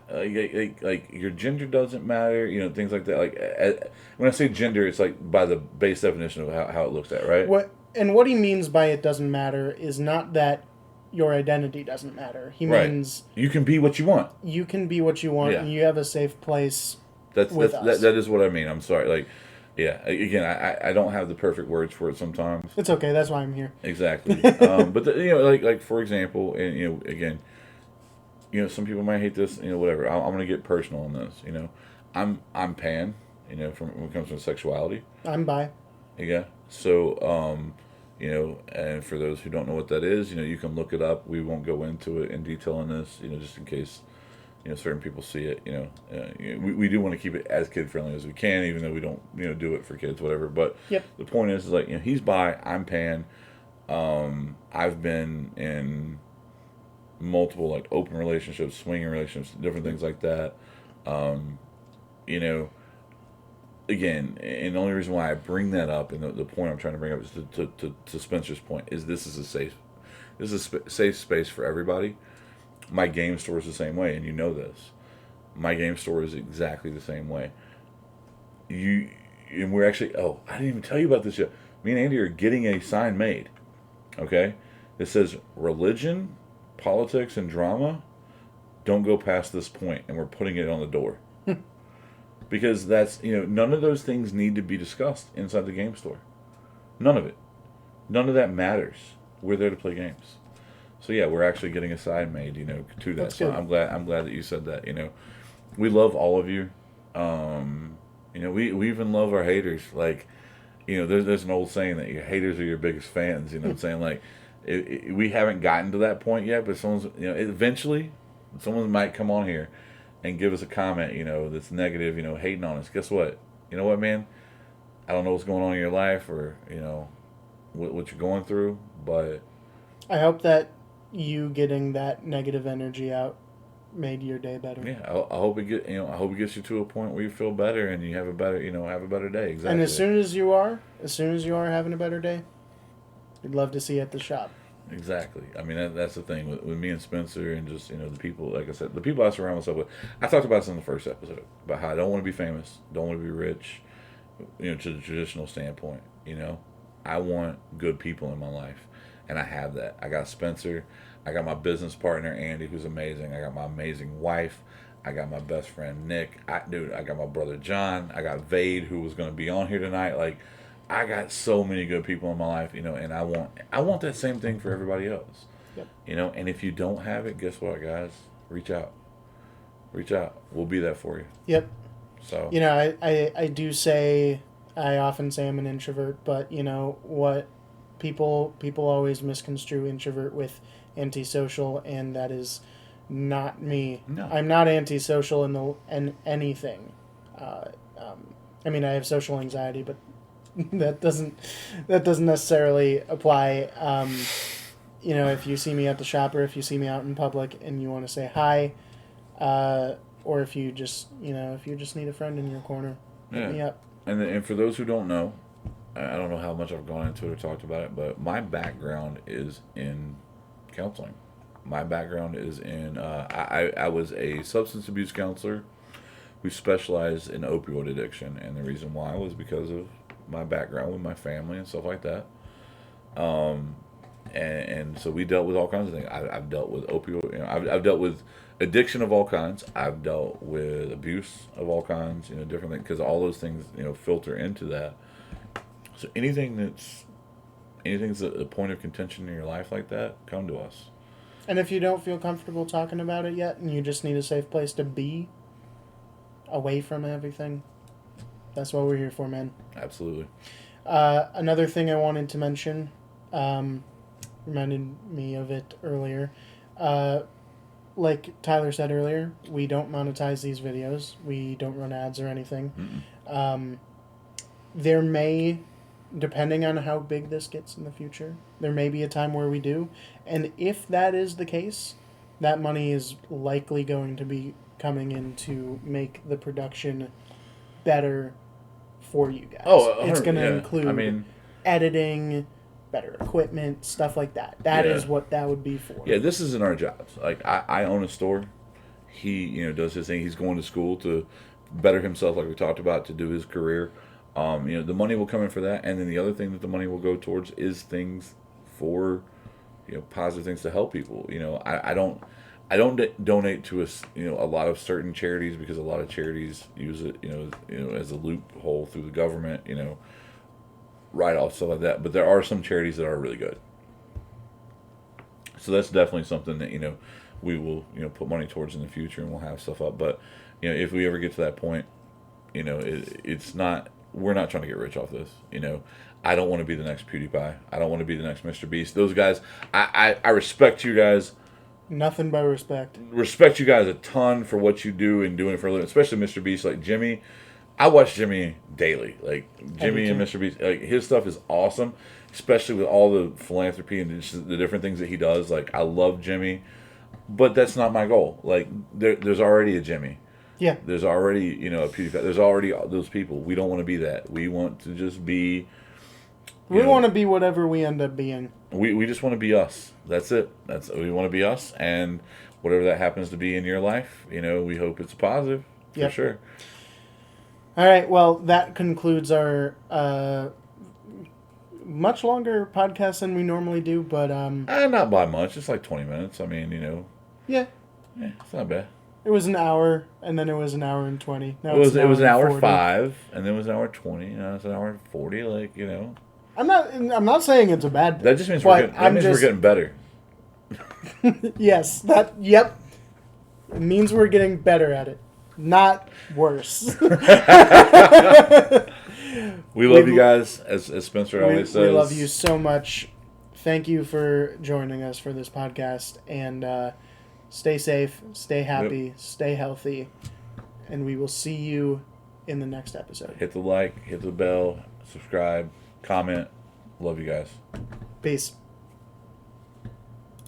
Speaker 2: like your gender doesn't matter, things like that. Like when I say gender, it's like by the base definition of how it looks at, right?
Speaker 1: What he means by it doesn't matter is not that your identity doesn't matter. He means
Speaker 2: you can be what you want.
Speaker 1: You can be what you want, and you have a safe place.
Speaker 2: That is what I mean. I'm sorry, like. Yeah, again, I don't have the perfect words for it sometimes.
Speaker 1: It's okay. That's why I'm here.
Speaker 2: Exactly. But like for example, and again, some people might hate this. Whatever. I'm gonna get personal on this. I'm pan. From when it comes to sexuality.
Speaker 1: I'm bi.
Speaker 2: Yeah. So and for those who don't know what that is, you can look it up. We won't go into it in detail on this. Just in case. Certain people see it. We do want to keep it as kid friendly as we can, even though we don't, do it for kids, whatever. But the point is like, he's bi, I'm pan. I've been in multiple like open relationships, swinging relationships, different things like that. Again, and the only reason why I bring that up, and the point I'm trying to bring up is to Spencer's point, is this is a safe space for everybody. My game store is the same way, and you know this. My game store is exactly the same way. And we're actually, I didn't even tell you about this yet. Me and Andy are getting a sign made. Okay? It says, religion, politics, and drama don't go past this point, and we're putting it on the door. Because that's, none of those things need to be discussed inside the game store. None of it. None of that matters. We're there to play games. So yeah, we're actually getting a sign made, to that.
Speaker 1: That's
Speaker 2: so
Speaker 1: good.
Speaker 2: I'm glad that you said that. We love all of you. We even love our haters. Like, there's an old saying that your haters are your biggest fans. You know what I'm saying? Like, we haven't gotten to that point yet, but eventually, someone might come on here and give us a comment, that's negative, hating on us. Guess what? You know what, man? I don't know what's going on in your life or what you're going through, but
Speaker 1: I hope that you getting that negative energy out made your day better.
Speaker 2: Yeah, I hope it gets you to a point where you feel better and you have a better day. Exactly.
Speaker 1: And as soon as you are having a better day, we'd love to see you at the shop.
Speaker 2: Exactly. I mean, that's the thing with me and Spencer and just the people. Like I said, the people I surround myself with. I talked about this in the first episode about how I don't want to be famous, don't want to be rich. To the traditional standpoint, I want good people in my life. And I have that. I got Spencer. I got my business partner, Andy, who's amazing. I got my amazing wife. I got my best friend, Nick. I got my brother, John. I got Vade, who was going to be on here tonight. Like, I got so many good people in my life, and I want that same thing for everybody else.
Speaker 1: Yep.
Speaker 2: And if you don't have it, guess what, guys? Reach out. We'll be there for you.
Speaker 1: Yep.
Speaker 2: So.
Speaker 1: I do say, I often say I'm an introvert, but, what... People always misconstrue introvert with antisocial, and that is not me.
Speaker 2: No.
Speaker 1: I'm not antisocial in anything. I I have social anxiety, but that doesn't necessarily apply. If you see me at the shop or if you see me out in public and you want to say hi, or if you just need a friend in your corner, hit me up.
Speaker 2: And for those who don't know. I don't know how much I've gone into it or talked about it, but my background is in counseling. My background is in, I was a substance abuse counselor who specialized in opioid addiction, and the reason why was because of my background with my family and stuff like that. And so we dealt with all kinds of things. I've dealt with opioid. I've dealt with addiction of all kinds. I've dealt with abuse of all kinds. Different things, because all those things filter into that. So anything's a point of contention in your life like that, come to us.
Speaker 1: And if you don't feel comfortable talking about it yet, and you just need a safe place to be, away from everything, that's what we're here for, man.
Speaker 2: Absolutely.
Speaker 1: Another thing I wanted to mention, reminded me of it earlier. Like Tyler said earlier, we don't monetize these videos. We don't run ads or anything. There may, depending on how big this gets in the future, there may be a time where we do. And if that is the case, that money is likely going to be coming in to make the production better for you guys. It's going to include editing, better equipment, stuff like that. That is what that would be for.
Speaker 2: Yeah, this isn't our jobs. Like, I own a store. He, does his thing. He's going to school to better himself, like we talked about, to do his career. The money will come in for that, and then the other thing that the money will go towards is things for, positive things to help people. I don't donate to a lot of certain charities, because a lot of charities use it, as a loophole through the government, write off, stuff like that. But there are some charities that are really good. So that's definitely something that, we will, put money towards in the future, and we'll have stuff up. But, if we ever get to that point, it's not, we're not trying to get rich off this. I don't want to be the next PewDiePie. I don't want to be the next Mr. Beast. Those guys, I respect you guys.
Speaker 1: Nothing but respect.
Speaker 2: Respect you guys a ton for what you do and doing it for a living, especially Mr. Beast. Like Jimmy, I watch Jimmy daily. Like Jimmy and Mr. Beast, like his stuff is awesome, especially with all the philanthropy and just the different things that he does. Like I love Jimmy, but that's not my goal. Like there's already a Jimmy.
Speaker 1: Yeah.
Speaker 2: There's already a PewDiePie. There's already those people. We don't want to be that. We want to just be.
Speaker 1: We want to be whatever we end up being.
Speaker 2: We just want to be us. That's it. We want to be us, and whatever that happens to be in your life, we hope it's positive for sure.
Speaker 1: All right. Well, that concludes our much longer podcast than we normally do, but
Speaker 2: not by much. It's like 20 minutes. I mean,
Speaker 1: Yeah,
Speaker 2: it's not bad.
Speaker 1: It was an hour, and then it was an hour and 20. Now
Speaker 2: it was an hour
Speaker 1: 40.
Speaker 2: 5, and then it was an hour 20. Now it's an hour 40. Like
Speaker 1: I'm not saying it's a bad thing.
Speaker 2: That just means we're getting better.
Speaker 1: Yes. Yep. It means we're getting better at it, not worse.
Speaker 2: We love you guys, as Spencer always says.
Speaker 1: We love you so much. Thank you for joining us for this podcast, and stay safe, stay happy, stay healthy, and we will see you in the next episode.
Speaker 2: Hit the like, hit the bell, subscribe, comment. Love you guys.
Speaker 1: Peace.